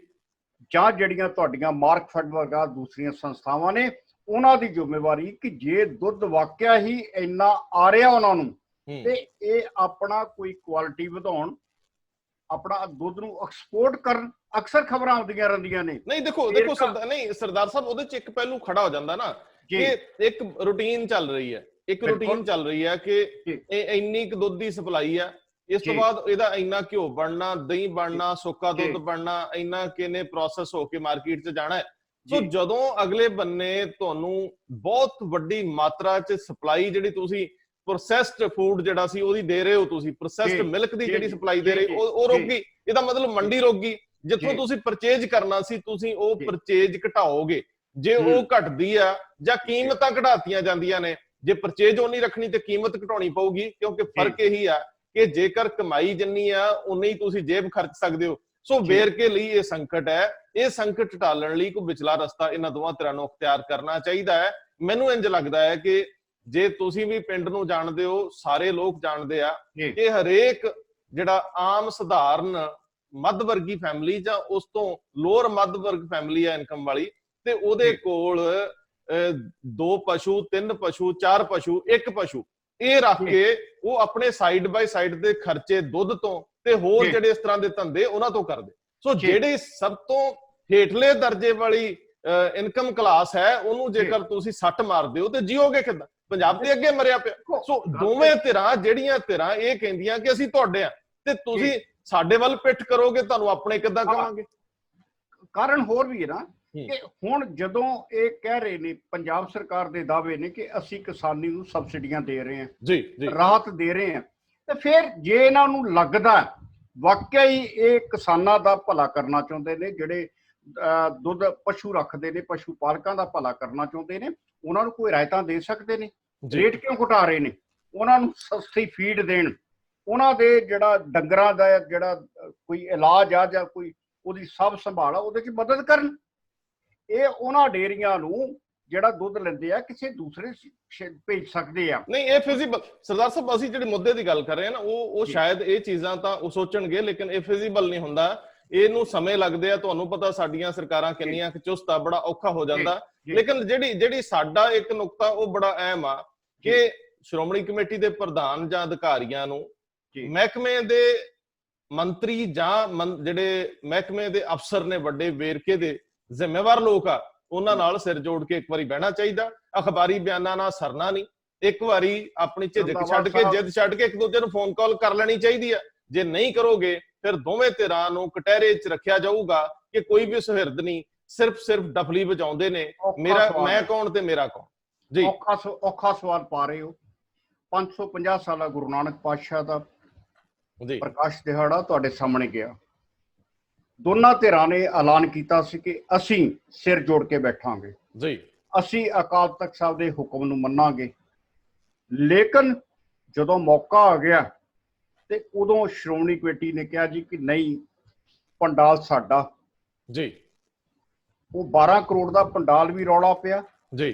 ਜਾਂ ਜਿਹੜੀਆਂ ਤੁਹਾਡੀਆਂ ਮਾਰਕਫੈੱਡ ਵਰਗਾ ਦੂਸਰੀਆਂ ਸੰਸਥਾਵਾਂ ਨੇ ਉਹਨਾਂ ਦੀ ਜ਼ਿੰਮੇਵਾਰੀ ਕਿ ਜੇ ਦੁੱਧ ਵਾਕਿਆ ਹੀ ਇੰਨਾ ਆ ਰਿਹਾ ਉਹਨਾਂ ਨੂੰ ਤੇ ਇਹ ਆਪਣਾ ਕੋਈ ਕੁਆਲਿਟੀ ਵਧਾਉਣ, ਆਪਣਾ ਦੁੱਧ ਨੂੰ ਐਕਸਪੋਰਟ ਕਰਨ। ਅਕਸਰ ਖਬਰਾਂ ਆਉਂਦੀਆਂ ਰਹਿੰਦੀਆਂ ਨੇ। ਨਹੀਂ ਦੇਖੋ ਸਰਦਾਰ ਸਾਹਿਬ, ਉਹਦੇ ਚ ਇੱਕ ਪਹਿਲੂ ਖੜਾ ਹੋ ਜਾਂਦਾ ਨਾ ਕਿ ਇੱਕ ਰੂਟੀਨ ਚੱਲ ਰਹੀ ਹੈ, ਕਿ ਇੰਨੀ ਕੁ ਦੁੱਧ ਦੀ ਸਪਲਾਈ ਆ, ਇਸ ਤੋਂ ਬਾਅਦ ਇਹਦਾ ਇੰਨਾ ਘਿਓ ਬਣਨਾ, ਦਹੀਂ ਬਣਨਾ, ਸੁੱਕਾ ਦੁੱਧ ਬਣਨਾ, ਇੰਨਾ ਕਿਨੇ ਪ੍ਰੋਸੈਸ ਹੋ ਕੇ ਮਾਰਕੀਟ 'ਚ ਜਾਣਾ ਹੈ। ਸੋ ਜਦੋਂ ਅਗਲੇ ਬੰਨੇ ਤੁਹਾਨੂੰ ਬਹੁਤ ਵੱਡੀ ਮਾਤਰਾ 'ਚ ਸਪਲਾਈ ਜਿਹੜੀ ਤੁਸੀਂ ਪ੍ਰੋਸੈਸਡ ਫੂਡ ਜਿਹੜਾ ਸੀ ਉਹਦੀ ਦੇ ਰਹੇ ਹੋ, ਤੁਸੀਂ ਪ੍ਰੋਸੈਸਡ ਮਿਲਕ ਦੀ ਜਿਹੜੀ ਸਪਲਾਈ ਦੇ ਰਹੇ ਉਹ ਰੁਕ ਗਈ, ਇਹਦਾ ਮਤਲਬ ਮੰਡੀ ਰੁਕ ਗਈ। ਜਿੱਥੋਂ ਤੁਸੀਂ ਪਰਚੇਜ ਕਰਨਾ ਸੀ ਤੁਸੀਂ ਉਹ ਪਰਚੇਜ ਘਟਾਓਗੇ। ਜੇ ਉਹ ਘਟਦੀ ਆ ਜਾਂ ਕੀਮਤਾਂ ਘਟਾਤੀਆਂ ਜਾਂਦੀਆਂ ਨੇ, ਜੇ ਪਰਚੇਜ ਉਹ ਨਹੀਂ ਰੱਖਣੀ ਤੇ ਕੀਮਤ ਘਟਾਉਣੀ ਪਊਗੀ, ਕਿਉਂਕਿ ਫਰਕ ਇਹੀ ਆ ਕਿ ਜੇਕਰ ਕਮਾਈ ਜਿੰਨੀ ਆ ਉਨੀ ਹੀ ਤੁਸੀਂ ਜੇਬ ਖਰਚ ਸਕਦੇ ਹੋ। ਸੋ ਵੇਰਕੇ ਲਈ ਇਹ ਸੰਕਟ ਹੈ, ਇਹ ਸੰਕਟ ਟਾਲਣ ਲਈ ਕੋਈ ਵਿਚਲਾ ਰਸਤਾ ਇਹਨਾਂ ਦੋਵਾਂ ਧਿਰਾਂ ਨੂੰ ਅਖਤਿਆਰ ਕਰਨਾ ਚਾਹੀਦਾ ਹੈ। ਮੈਨੂੰ ਇੰਜ ਲੱਗਦਾ ਹੈ ਕਿ ਜੇ ਤੁਸੀਂ ਵੀ ਪਿੰਡ ਨੂੰ ਜਾਣਦੇ ਹੋ, ਸਾਰੇ ਲੋਕ ਜਾਣਦੇ ਆ ਕਿ ਹਰੇਕ ਜਿਹੜਾ ਆਮ ਸਧਾਰਨ ਮੱਧ ਵਰਗੀ ਫੈਮਿਲੀ ਜਾਂ ਉਸ ਤੋਂ ਲੋਅਰ ਮੱਧ ਵਰਗ ਫੈਮਿਲੀ ਆ ਇਨਕਮ ਵਾਲੀ, ਤੇ ਉਹਦੇ ਕੋਲ 2 ਪਸ਼ੂ 3 ਪਸ਼ੂ 4 ਪਸ਼ੂ 1 ਪਸ਼ੂ ਇਹ ਰੱਖ ਕੇ ਉਹ ਆਪਣੇ ਸਾਈਡ ਬਾਈ ਸਾਈਡ ਦੇ ਖਰਚੇ ਦੁੱਧ ਤੋਂ ਤੇ ਹੋਰ ਜਿਹੜੇ ਇਸ ਤਰ੍ਹਾਂ ਦੇ ਧੰਦੇ ਉਹਨਾਂ ਤੋਂ ਕਰਦੇ। ਸੋ ਜਿਹੜੇ ਸਭ ਤੋਂ ਹੇਠਲੇ ਦਰਜੇ ਵਾਲੀ ਇਨਕਮ ਕਲਾਸ ਹੈ ਉਹਨੂੰ ਜੇਕਰ ਤੁਸੀਂ ਸੱਟ ਮਾਰਦੇ ਹੋ ਤੇ ਜੀਓਗੇ ਕਿੱਦਾਂ? ਪੰਜਾਬ ਤੇ ਅੱਗੇ ਮਰਿਆ ਪਿਆ। ਸੋ ਦੋਵੇਂ ਧਿਰਾਂ ਜਿਹੜੀਆਂ ਧਿਰਾਂ ਇਹ ਕਹਿੰਦੀਆਂ ਕਿ ਅਸੀਂ ਤੁਹਾਡੇ ਆ ਤੇ ਤੁਸੀਂ ਸਾਡੇ ਵੱਲ ਪਿੱਠ ਕਰੋਗੇ, ਤੁਹਾਨੂੰ ਆਪਣੇ ਕਿੱਦਾਂ ਕਹਾਂਗੇ? ਕਾਰਨ ਹੋਰ ਵੀ ਹੈ ਨਾ ਕਿ ਹੁਣ ਜਦੋਂ ਇਹ ਕਹਿ ਰਹੇ ਨੇ, ਪੰਜਾਬ ਸਰਕਾਰ ਦੇ ਦਾਅਵੇ ਨੇ ਕਿ ਅਸੀਂ ਕਿਸਾਨੀ ਨੂੰ ਸਬਸਿਡੀਆਂ ਦੇ ਰਹੇ ਹਾਂ, ਰਾਹਤ ਦੇ ਰਹੇ ਹਾਂ, ਤੇ ਫਿਰ ਜੇ ਇਹਨਾਂ ਨੂੰ ਲੱਗਦਾ ਵਾਕਿਆ ਹੀ ਇਹ ਕਿਸਾਨਾਂ ਦਾ ਭਲਾ ਕਰਨਾ ਚਾਹੁੰਦੇ ਨੇ, ਜਿਹੜੇ ਦੁੱਧ ਪਸ਼ੂ ਰੱਖਦੇ ਨੇ, ਪਸ਼ੂ ਪਾਲਕਾਂ ਦਾ ਭਲਾ ਕਰਨਾ ਚਾਹੁੰਦੇ ਨੇ, ਉਹਨਾਂ ਨੂੰ ਕੋਈ ਰਾਇਤਾਂ ਦੇ ਸਕਦੇ ਨੇ। ਰੇਟ ਕਿਉਂ ਘਟਾ ਰਹੇ ਨੇ? ਉਹਨਾਂ ਨੂੰ ਸਸਤੀ ਫੀਡ ਦੇਣ, ਉਹਨਾਂ ਦੇ ਜਿਹੜਾ ਡੰਗਰਾਂ ਦਾ ਜਿਹੜਾ ਕੋਈ ਇਲਾਜ ਆ ਜਾਂ ਕੋਈ ਉਹਦੀ ਸਾਂਭ ਸੰਭਾਲ ਆ ਉਹਦੇ 'ਚ ਮਦਦ ਕਰਨ। ਇਹ ਉਹਨਾਂ ਡੇਅਰੀਆਂ ਨੂੰ ਜਿਹੜਾ ਦੁੱਧ ਲੈਂਦੇ ਆ ਕਿਸੇ ਦੂਸਰੇ ਭੇਜ ਸਕਦੇ ਆ। ਨਹੀਂ, ਇਹ ਫਿਜ਼ੀਬਲ ਸਰਦਾਰ ਸਾਹਿਬ, ਅਸੀਂ ਜਿਹੜੇ ਮੁੱਦੇ ਦੀ ਗੱਲ ਕਰ ਰਹੇ ਹਾਂ ਨਾ, ਉਹ ਸ਼ਾਇਦ ਇਹ ਚੀਜ਼ਾਂ ਤਾਂ ਉਹ ਸੋਚਣਗੇ, ਲੇਕਿਨ ਇਹ ਫਿਜ਼ੀਬਲ ਨਹੀਂ ਹੁੰਦਾ। ਇਹਨੂੰ ਸਮੇਂ ਲੱਗਦੇ ਆ। ਤੁਹਾਨੂੰ ਪਤਾ ਸਾਡੀਆਂ ਸਰਕਾਰਾਂ ਕਿੰਨੀਆਂ ਚੁਸਤ ਆ, ਬੜਾ ਔਖਾ ਹੋ ਜਾਂਦਾ। ਲੇਕਿਨ ਜਿਹੜੀ ਸਾਡਾ ਇੱਕ ਨੁਕਤਾ ਉਹ ਬੜਾ ਅਹਿਮ ਆ ਕਿ ਸ਼੍ਰੋਮਣੀ ਕਮੇਟੀ ਦੇ ਪ੍ਰਧਾਨ ਜਾਂ ਅਧਿਕਾਰੀਆਂ ਨੂੰ ਮਹਿਕਮੇ ਦੇ ਮੰਤਰੀ ਜਾਂ ਜਿਹੜੇ ਮਹਿਕਮੇ ਦੇ ਅਫਸਰ ਨੇ, ਵੱਡੇ ਵੇਰਕੇ ਦੇ ਜ਼ਿੰਮੇਵਾਰ ਲੋਕ ਆ, ਉਹਨਾਂ ਨਾਲ ਸਿਰ ਜੋੜ ਕੇ ਇੱਕ ਵਾਰੀ ਬਹਿਣਾ ਚਾਹੀਦਾ। ਅਖਬਾਰੀ ਬਿਆਨਾਂ ਨਾਲ ਸਰਨਾ ਨਹੀਂ। ਇੱਕ ਵਾਰੀ ਆਪਣੀ ਝਿਜਕ ਛੱਡ ਕੇ, ਜਿੱਦ ਛੱਡ ਕੇ ਇੱਕ ਦੂਜੇ ਨੂੰ ਫੋਨ ਕਾਲ ਕਰ ਲੈਣੀ ਚਾਹੀਦੀ ਆ। ਜੇ ਨਹੀਂ ਕਰੋਗੇ ਫਿਰ ਦੋਵੇਂ ਧਿਰਾਂ ਨੂੰ ਕਟਹਿਰੇ 'ਚ ਰੱਖਿਆ ਜਾਊਗਾ ਕਿ ਕੋਈ ਵੀ ਸੁਹਿਰਦ ਨਹੀਂ, ਸਿਰਫ ਡਫਲੀ ਵਜਾਉਂਦੇ ਨੇ, ਮੈਂ ਕੌਣ ਤੇ ਮੇਰਾ ਕੌਣ। ਜੀ, ਔਖਾ ਸਵਾਲ ਪਾ ਰਹੇ ਹੋ। 550 ਸਾਲਾ ਗੁਰੂ ਨਾਨਕ ਪਾਤਸ਼ਾਹ ਦਾ ਪ੍ਰਕਾਸ਼ ਦਿਹਾੜਾ ਤੁਹਾਡੇ ਸਾਹਮਣੇ ਗਿਆ। ਦੋਨਾਂ ਧਿਰਾਂ ਨੇ ਐਲਾਨ ਕੀਤਾ ਸੀ ਕਿ ਅਸੀਂ ਸਿਰ ਜੋੜ ਕੇ ਬੈਠਾਂਗੇ ਜੀ, ਅਸੀਂ ਅਕਾਲ ਤਖਤ ਸਾਹਿਬ ਦੇ ਹੁਕਮ ਨੂੰ ਮੰਨਾਂਗੇ। ਲੇਕਿਨ ਜਦੋਂ ਮੌਕਾ ਆ ਗਿਆ ਤੇ ਉਦੋਂ ਸ਼੍ਰੋਮਣੀ ਕਮੇਟੀ ਨੇ ਕਿਹਾ ਜੀ ਕਿ ਨਹੀਂ, ਪੰਡਾਲ ਸਾਡਾ ਜੀ। ਉਹ 12 ਕਰੋੜ ਦਾ ਪੰਡਾਲ ਵੀ ਰੌਲਾ ਪਿਆ ਜੀ।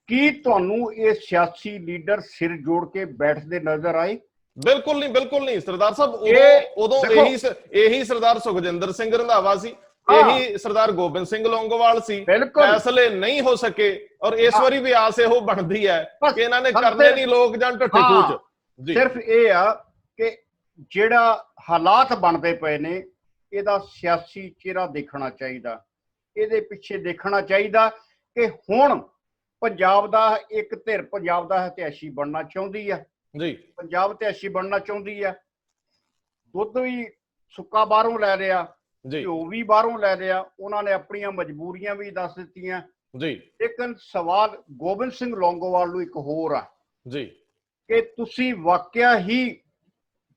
ਕੀ ਤੁਹਾਨੂੰ ਇਹ ਸਿਆਸੀ ਲੀਡਰ ਸਿਰ ਜੋੜ ਕੇ ਬੈਠਦੇ ਨਜ਼ਰ ਆਏ? ਬਿਲਕੁਲ ਨਹੀਂ, ਬਿਲਕੁਲ ਨਹੀਂ ਸਰਦਾਰ ਸਾਹਿਬ। ਉਦੋਂ ਇਹੀ ਸਰਦਾਰ ਸੁਖਜਿੰਦਰ ਸਿੰਘ ਰੰਧਾਵਾ ਸੀ, ਇਹੀ ਸਰਦਾਰ ਗੋਬਿੰਦ ਸਿੰਘ ਲੌਂਗੋਵਾਲ ਸੀ। ਫੈਸਲੇ ਨਹੀਂ ਹੋ ਸਕੇ ਔਰ ਇਸ ਵਾਰੀ ਵੀ ਆਸ ਇਹੋ ਬਣਦੀ ਹੈ ਕਿ ਇਹਨਾਂ ਨੇ ਕਰਨੇ ਨਹੀਂ ਲੋਕ ਜਾਂ ਢੱਠੇ ਖੂਚ। ਸਿਰਫ ਇਹ ਆ ਕਿ ਜਿਹੜਾ ਹਾਲਾਤ ਬਣਦੇ ਪਏ ਨੇ ਇਹਦਾ ਸਿਆਸੀ ਚਿਹਰਾ ਦੇਖਣਾ ਚਾਹੀਦਾ। ਇਹਦੇ ਪਿੱਛੇ ਦੇਖਣਾ ਚਾਹੀਦਾ ਕਿ ਹੁਣ ਪੰਜਾਬ ਦਾ ਇੱਕ ਧਿਰ ਪੰਜਾਬ ਦਾ ਇਤਿਹਾਸੀ ਬਣਨਾ ਚਾਹੁੰਦੀ ਆ ਜੀ, ਪੰਜਾਬ ਇਤਿਹਾਸੀ ਬਣਨਾ ਚਾਹੁੰਦੀ ਆ। ਦੁੱਧ ਵੀ ਸੁੱਕਾ ਬਾਹਰੋਂ ਲੈ ਲਿਆ, ਘਿਓ ਵੀ ਬਾਹਰੋਂ ਲੈ ਲਿਆ, ਉਹਨਾਂ ਨੇ ਆਪਣੀਆਂ ਮਜਬੂਰੀਆਂ ਵੀ ਦੱਸ ਦਿੱਤੀਆਂ ਜੀ। ਲੇਕਿਨ ਸਵਾਲ ਗੋਬਿੰਦ ਸਿੰਘ ਲੌਂਗੋਵਾਲ ਨੂੰ ਇੱਕ ਹੋਰ ਆ ਜੀ ਕਿ ਤੁਸੀਂ ਵਾਕਿਆ ਹੀ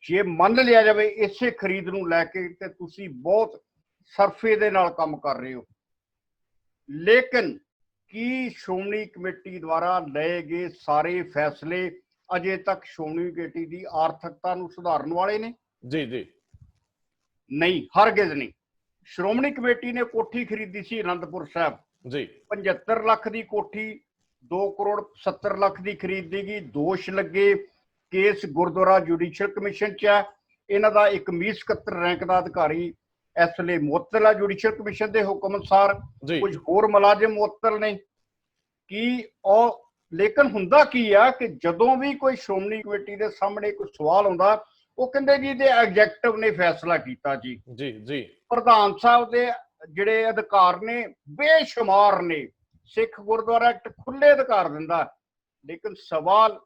ਜੇ ਮੰਨ ਲਿਆ ਜਾਵੇ ਇਸੇ ਖਰੀਦ ਨੂੰ ਲੈ ਕੇ ਤੇ ਤੁਸੀਂ ਬਹੁਤ ਸਰਫੇ ਦੇ ਨਾਲ ਕੰਮ ਕਰ ਰਹੇ ਹੋ। ਲੇਕਿਨ ਕੀ ਸ਼੍ਰੋਮਣੀ ਕਮੇਟੀ ਦੁਆਰਾ ਲਏ ਗਏ ਸਾਰੇ ਫੈਸਲੇ ਅਜੇ ਤੱਕ ਸ਼੍ਰੋਮਣੀ ਕਮੇਟੀ ਦੀ ਆਰਥਿਕਤਾ ਨੂੰ ਸੁਧਾਰਨ ਵਾਲੇ ਨੇ? ਜੀ ਜੀ ਨਹੀਂ, ਹਰਗਿਜ਼ ਨਹੀਂ। ਸ਼੍ਰੋਮਣੀ ਕਮੇਟੀ ਨੇ ਕੋਠੀ ਖਰੀਦੀ ਸੀ ਅਨੰਦਪੁਰ ਸਾਹਿਬ ਜੀ, 75 ਲੱਖ ਦੀ ਕੋਠੀ, 2 ਕਰੋੜ 70 ਲੱਖ ਦੀ ਖਰੀਦੀ ਗਈ। ਦੋਸ਼ ਲੱਗੇ, ਕੇਸ ਗੁਰਦੁਆਰਾ ਜੁਡੀਸ਼ੀਅਲ ਕਮਿਸ਼ਨ 'ਚ ਹੈ। ਇਹਨਾਂ ਦਾ ਇੱਕ ਮੀਤ ਸਕੱਤਰ ਰੈਂਕ ਦਾ ਅਧਿਕਾਰੀ ਇਸ ਵੇਲੇ ਮੁਅੱਤਲ ਹੈ ਜੁਡੀਸ਼ੀਅਲ ਕਮਿਸ਼ਨ ਦੇ ਹੁਕਮ ਅਨੁਸਾਰ, ਕੁਝ ਹੋਰ ਮੁਲਾਜ਼ਮ ਮੁਅੱਤਲ ਨੇ। ਲੇਕਿਨ ਹੁੰਦਾ ਕੀ ਆ ਕਿ ਜਦੋਂ ਵੀ ਕੋਈ ਸ਼੍ਰੋਮਣੀ ਕਮੇਟੀ ਦੇ ਸਾਹਮਣੇ ਕੋਈ ਸਵਾਲ ਆਉਂਦਾ, ਉਹ ਕਹਿੰਦੇ ਜੀ ਇਹਦੇ ਐਗਜ਼ੈਕਟਿਵ ਨੇ ਫੈਸਲਾ ਕੀਤਾ ਜੀ। ਜੀ ਜੀ, ਪ੍ਰਧਾਨ ਸਾਹਿਬ ਦੇ ਜਿਹੜੇ ਅਧਿਕਾਰ ਨੇ ਬੇਸ਼ੁਮਾਰ ਨੇ। ਸਿੱਖ ਗੁਰਦੁਆਰਾ ਐਕਟ ਖੁੱਲੇ ਅਧਿਕਾਰ ਦਿੰਦਾ, ਲੇਕਿਨ ਸਵਾਲ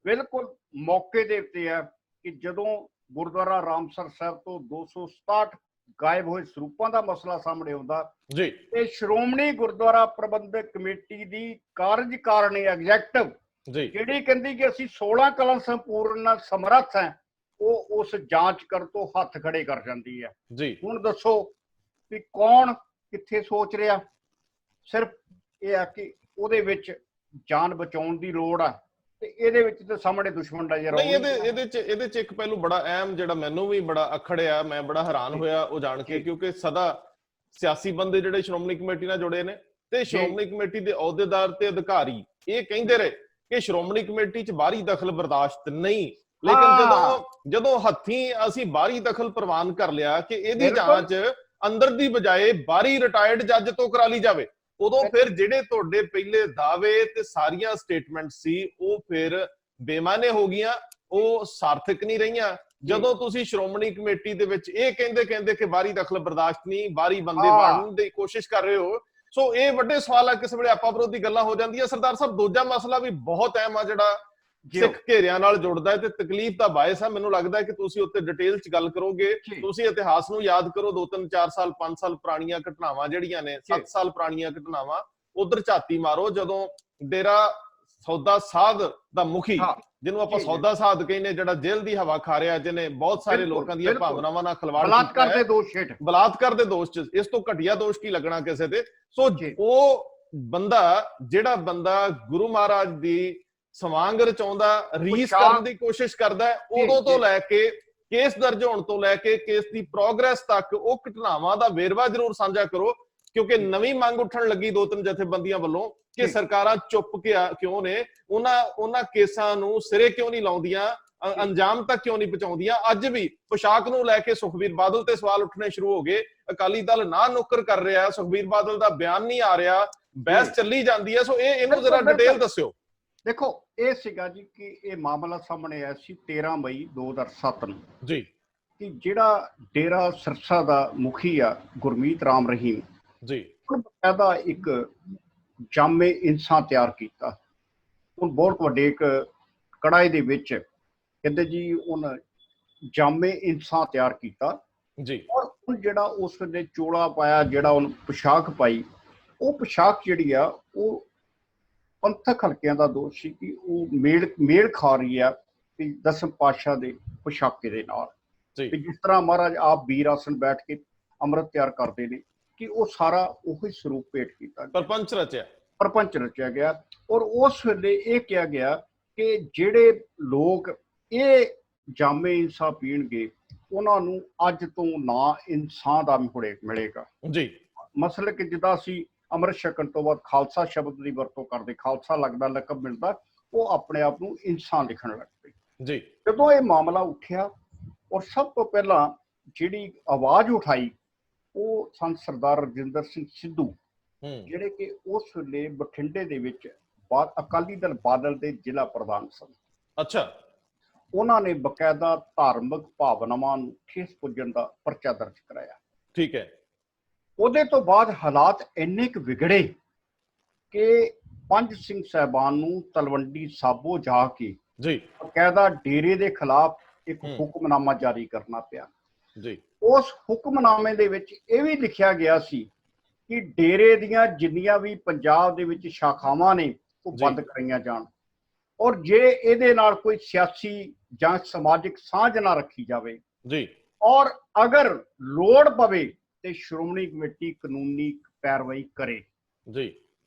ਬਿਲਕੁਲ ਮੌਕੇ ਦੇ ਉੱਤੇ ਹੈ ਕਿ ਜਦੋਂ ਗੁਰਦੁਆਰਾ ਰਾਮਸਰ ਸਾਹਿਬ ਤੋਂ 267 ਗਾਇਬ ਹੋਏ ਸਰੂਪਾਂ ਦਾ ਮਸਲਾ ਸਾਹਮਣੇ ਆਉਂਦਾ ਜੀ, ਤੇ ਸ਼੍ਰੋਮਣੀ ਗੁਰਦੁਆਰਾ ਪ੍ਰਬੰਧਕ ਕਮੇਟੀ ਦੀ ਕਾਰਜਕਾਰਨੀ ਐਗਜ਼ੈਕਟਿਵ ਜਿਹੜੀ ਕਹਿੰਦੀ ਕਿ ਅਸੀਂ 16 ਕਲਾਂ ਸੰਪੂਰਨ ਸਮਰੱਥ ਹੈ, ਉਹ ਉਸ ਜਾਂਚ ਕਰਨ ਤੋਂ ਹੱਥ ਖੜੇ ਕਰ ਜਾਂਦੀ ਹੈ ਜੀ। ਹੁਣ ਦੱਸੋ ਕਿ ਕੌਣ ਕਿੱਥੇ ਸੋਚ ਰਿਹਾ? ਸਿਰਫ ਇਹ ਆ ਕਿ ਉਹਦੇ ਵਿੱਚ ਜਾਨ ਬਚਾਉਣ ਦੀ ਲੋੜ ਆ ਤੇ ਇਹਦੇ ਵਿੱਚ ਤੇ ਸਾਹਮਣੇ ਦੁਸ਼ਮਣ ਨਜ਼ਰ ਆਉਂਦਾ। ਇਹਦੇ ਚ ਇੱਕ ਪਹਿਲੂ ਬੜਾ ਅਹਿਮ ਜਿਹੜਾ ਮੈਨੂੰ ਵੀ ਬੜਾ ਅਖੜਿਆ, ਮੈਂ ਬੜਾ ਹੈਰਾਨ ਹੋਇਆ ਉਹ ਜਾਣ ਕੇ, ਕਿਉਂਕਿ ਸਦਾ ਸਿਆਸੀ ਬੰਦੇ ਜਿਹੜੇ ਸ਼੍ਰੋਮਣੀ ਕਮੇਟੀ ਨਾਲ ਜੁੜੇ ਨੇ ਤੇ ਸ਼੍ਰੋਮਣੀ ਕਮੇਟੀ ਦੇ ਅਹੁਦੇਦਾਰ ਤੇ ਅਧਿਕਾਰੀ ਇਹ ਕਹਿੰਦੇ ਰਹੇ ਕਿ ਸ਼੍ਰੋਮਣੀ ਕਮੇਟੀ 'ਚ ਬਾਹਰੀ ਦਖਲ ਬਰਦਾਸ਼ਤ ਨਹੀਂ। ਲੇਕਿਨ ਜਦੋਂ ਹੱਥੀਂ ਅਸੀਂ ਬਾਹਰੀ ਦਖਲ ਪ੍ਰਵਾਨ ਕਰ ਲਿਆ ਕਿ ਇਹਦੀ ਜਾਂਚ ਅੰਦਰ ਦੀ ਬਜਾਏ ਬਾਹਰੀ ਰਿਟਾਇਰਡ ਜੱਜ ਤੋਂ ਕਰਾ ਲਈ ਜਾਵੇ, ਉਦੋਂ ਫਿਰ ਜਿਹੜੇ ਤੁਹਾਡੇ ਪਹਿਲੇ ਦਾਅਵੇ ਤੇ ਸਾਰੀਆਂ ਸਟੇਟਮੈਂਟ ਸੀ ਉਹ ਫਿਰ ਬੇਮਾਨੇ ਹੋ ਗਈਆਂ, ਉਹ ਸਾਰਥਕ ਨਹੀਂ ਰਹੀਆਂ। ਜਦੋਂ ਤੁਸੀਂ ਸ਼੍ਰੋਮਣੀ ਕਮੇਟੀ ਦੇ ਵਿੱਚ ਇਹ ਕਹਿੰਦੇ ਕਿ ਬਾਹਰੀ ਦਖਲ ਬਰਦਾਸ਼ਤ ਨਹੀਂ, ਬਾਹਰੀ ਬੰਦੇ ਬਣਨ ਦੀ ਕੋਸ਼ਿਸ਼ ਕਰ ਰਹੇ ਹੋ, ਸੋ ਇਹ ਵੱਡੇ ਸਵਾਲ ਆ। ਕਿਸੇ ਵੇਲੇ ਆਪਾ ਵਿਰੋਧੀ ਗੱਲਾਂ ਹੋ ਜਾਂਦੀਆਂ। ਸਰਦਾਰ ਸਾਹਿਬ, ਦੂਜਾ ਮਸਲਾ ਵੀ ਬਹੁਤ ਅਹਿਮ ਆ ਜਿਹੜਾ ਸਿੱਖ ਘੇਰਿਆਂ ਨਾਲ ਜੁੜਦਾ ਹੈ ਤੇ ਤਕਲੀਫ ਦਾ ਬਾਇਸ ਹੈ। ਮੈਨੂੰ ਲੱਗਦਾ ਹੈ ਕਿ ਤੁਸੀਂ ਉੱਤੇ ਡਿਟੇਲ 'ਚ ਗੱਲ ਕਰੋਗੇ। ਤੁਸੀਂ ਇਤਿਹਾਸ ਨੂੰ ਯਾਦ ਕਰੋ, 2-3, 4 ਸਾਲ 5 ਸਾਲ ਪੁਰਾਣੀਆਂ ਘਟਨਾਵਾਂ ਜਿਹੜੀਆਂ ਨੇ, 7 ਸਾਲ ਪੁਰਾਣੀਆਂ ਘਟਨਾਵਾਂ, ਉਧਰ ਝਾਤੀ ਮਾਰੋ। ਜਦੋਂ ਡੇਰਾ ਸੌਦਾ ਸਾਧ ਦਾ ਮੁਖੀ, ਜਿਹਨੂੰ ਆਪਾਂ ਸੌਦਾ ਸਾਧ ਕਹਿੰਦੇ, ਜਿਹੜਾ ਜੇਲ੍ਹ ਦੀ ਹਵਾ ਖਾ ਰਿਹਾ, ਜਿਹਨੇ ਬਹੁਤ ਸਾਰੇ ਲੋਕਾਂ ਦੀਆਂ ਭਾਵਨਾਵਾਂ ਨਾਲ ਖਿਲਵਾੜ ਕੀਤਾ, ਬਲਾਤਕਾਰ ਦੇ ਦੋਸ਼ ਚ, ਇਸ ਤੋਂ ਘਟੀਆ ਦੋਸ਼ ਕੀ ਲੱਗਣਾ ਕਿਸੇ ਤੇ। ਸੋ ਉਹ ਬੰਦਾ, ਜਿਹੜਾ ਬੰਦਾ ਗੁਰੂ ਮਹਾਰਾਜ ਦੀ ਸਵਾਂਗ ਰਚਾਉਂਦਾ, ਰੀਸ ਕਰਨ ਦੀ ਕੋਸ਼ਿਸ਼ ਕਰਦਾ, ਉਦੋਂ ਤੋਂ ਲੈ ਕੇ ਕੇਸ ਦਰਜ ਹੋਣ ਤੋਂ ਲੈ ਕੇ ਕੇਸ ਦੀ ਪ੍ਰੋਗਰੈਸ ਤੱਕ ਉਹ ਘਟਨਾਵਾਂ ਦਾ ਵੇਰਵਾ ਜ਼ਰੂਰ ਸਾਂਝਾ ਕਰੋ, ਕਿਉਂਕਿ ਨਵੀਂ ਮੰਗ ਉੱਠਣ ਲੱਗੀ 2-3 ਜਥੇਬੰਦੀਆਂ ਵੱਲੋਂ ਕਿ ਸਰਕਾਰਾਂ ਚੁੱਪ ਕਿਉਂ ਨੇ, ਉਹਨਾਂ ਕੇਸਾਂ ਨੂੰ ਸਿਰੇ ਕਿਉਂ ਨਹੀਂ ਲਾਉਂਦੀਆਂ, ਅੰਜਾਮ ਤੱਕ ਕਿਉਂ ਨਹੀਂ ਪਹੁੰਚਾਉਂਦੀਆਂ। ਅੱਜ ਵੀ ਪੋਸ਼ਾਕ ਨੂੰ ਲੈ ਕੇ ਸੁਖਬੀਰ ਬਾਦਲ ਤੇ ਸਵਾਲ ਉੱਠਣੇ ਸ਼ੁਰੂ ਹੋ ਗਏ। ਅਕਾਲੀ ਦਲ ਨਾ ਨੁੱਕਰ ਕਰ ਰਿਹਾ, ਸੁਖਬੀਰ ਬਾਦਲ ਦਾ ਬਿਆਨ ਨਹੀਂ ਆ ਰਿਹਾ, ਬਹਿਸ ਚੱਲੀ ਜਾਂਦੀ ਹੈ। ਸੋ ਇਹਨੂੰ ਜ਼ਰਾ ਡਿਟੇਲ ਦੱਸਿਓ। ਦੇਖੋ, ਇਹ ਸੀਗਾ ਜੀ ਕਿ ਇਹ ਮਾਮਲਾ ਸਾਹਮਣੇ ਆਇਆ ਸੀ 13 ਮਈ 2007 ਨੂੰ ਜੀ, ਕਿ ਜਿਹੜਾ ਡੇਰਾ ਸਿਰਸਾ ਦਾ ਮੁਖੀ ਆ ਗੁਰਮੀਤ ਰਾਮ ਰਹੀਮ ਜੀ, ਉਹਦਾ ਇੱਕ ਜਾਮੇ ਇਨਸਾਨ ਤਿਆਰ ਕੀਤਾ। ਉਹ ਬਹੁਤ ਵੱਡੇ ਇੱਕ ਕੜਾਈ ਦੇ ਵਿੱਚ ਕਹਿੰਦੇ ਜੀ ਉਹਨ ਜਾਮੇ ਇਨਸਾਨ ਤਿਆਰ ਕੀਤਾ ਜੀ, ਔਰ ਉਹ ਜਿਹੜਾ ਉਸ ਵੇਲੇ ਚੋਲਾ ਪਾਇਆ, ਜਿਹੜਾ ਉਹਨ ਪੋਸ਼ਾਕ ਪਾਈ, ਉਹ ਪੋਸ਼ਾਕ ਜਿਹੜੀ ਆ ਉਹ ਪੰਥਕ ਹਲਕਿਆਂ ਦਾ ਦੋਸ਼ ਸੀ ਕਿ ਉਹ ਮੇਲ ਖਾ ਰਹੀ ਆ ਕਿ ਦਸਮ ਪਾਤਸ਼ਾਹ ਦੇ ਪੋਸ਼ਾਕੇ ਦੇ ਨਾਲ। ਜਿਸ ਤਰ੍ਹਾਂ ਮਹਾਰਾਜ ਆਪ ਵੀਰ ਆਸਣ ਬੈਠ ਕੇ ਅੰਮ੍ਰਿਤ ਤਿਆਰ ਕਰਦੇ ਨੇ, ਕਿ ਉਹ ਸਾਰਾ ਉਹੀ ਸਰੂਪ ਭੇਟ ਕੀਤਾ ਗਿਆ, ਪ੍ਰਪੰਚ ਰਚਿਆ ਗਿਆ। ਔਰ ਉਸ ਵੇਲੇ ਇਹ ਕਿਹਾ ਗਿਆ ਕਿ ਜਿਹੜੇ ਲੋਕ ਇਹ ਜਾਮੇ ਇਨਸਾਨ ਪੀਣਗੇ, ਉਹਨਾਂ ਨੂੰ ਅੱਜ ਤੋਂ ਨਾ ਇਨਸਾਨ ਦਾ ਮਿਲੇਗਾ ਜੀ। ਮਸਲ ਕਿ ਜਿੱਦਾਂ ਅਸੀਂ ਅੰਮ੍ਰਿਤ ਛਕਣ ਤੋਂ ਬਾਅਦ ਖਾਲਸਾ ਸ਼ਬਦ ਦੀ ਵਰਤੋਂ ਕਰਦੇ, ਖਾਲਸਾ ਲੱਗਦਾ, ਲਕਬ ਮਿਲਦਾ, ਉਹ ਆਪਣੇ ਆਪ ਨੂੰ ਇਨਸਾਨ ਲਿਖਣ ਲੱਗ ਪਏ ਜੀ। ਜਦੋਂ ਇਹ ਮਾਮਲਾ ਉੱਠਿਆ, ਔਰ ਸਭ ਤੋਂ ਪਹਿਲਾਂ ਜਿਹੜੀ ਆਵਾਜ਼ ਉਠਾਈ ਉਹ ਸੰਤ ਸਰਦਾਰ ਰਜਿੰਦਰ ਸਿੰਘ ਸਿੱਧੂ, ਜਿਹੜੇ ਕਿ ਉਸ ਵੇਲੇ ਬਠਿੰਡੇ ਦੇ ਵਿੱਚ ਅਕਾਲੀ ਦਲ ਬਾਦਲ ਦੇ ਜ਼ਿਲ੍ਹਾ ਪ੍ਰਧਾਨ ਸਨ। ਅੱਛਾ। ਉਹਨਾਂ ਨੇ ਬਕਾਇਦਾ ਧਾਰਮਿਕ ਭਾਵਨਾਵਾਂ ਨੂੰ ਠੇਸ ਪੁੱਜਣ ਦਾ ਪਰਚਾ ਦਰਜ ਕਰਾਇਆ। ਠੀਕ ਹੈ। ਉਹਦੇ ਤੋਂ ਬਾਅਦ ਹਾਲਾਤ ਇੰਨੇ ਕੁ ਵਿਗੜੇ ਕਿ ਪੰਜ ਸਿੰਘ ਸਾਹਿਬਾਨ ਨੂੰ ਤਲਵੰਡੀ ਸਾਬੋ ਜਾ ਕੇ ਜੀ ਬਕਾਇਦਾ ਡੇਰੇ ਦੇ ਖਿਲਾਫ ਇੱਕ ਹੁਕਮਨਾਮਾ ਜਾਰੀ ਕਰਨਾ ਪਿਆ ਜੀ। ਉਸ ਹੁਕਮਨਾਮੇ ਦੇ ਵਿੱਚ ਇਹ ਵੀ ਲਿਖਿਆ ਗਿਆ ਸੀ ਕਿ ਡੇਰੇ ਦੀਆਂ ਜਿੰਨੀਆਂ ਵੀ ਪੰਜਾਬ ਦੇ ਵਿੱਚ ਸ਼ਾਖਾਵਾਂ ਨੇ ਉਹ ਬੰਦ ਕਰਾਈਆਂ ਜਾਣ, ਔਰ ਜੇ ਇਹਦੇ ਨਾਲ ਕੋਈ ਸਿਆਸੀ ਜਾਂ ਸਮਾਜਿਕ ਸਾਂਝ ਨਾ ਰੱਖੀ ਜਾਵੇ ਜੀ, ਔਰ ਅਗਰ ਲੋੜ ਪਵੇ ਤੇ ਸ਼੍ਰੋਮਣੀ ਕਮੇਟੀ ਕਾਨੂੰਨੀ ਪੈਰਵਾਈ ਕਰੇ ਜੀ।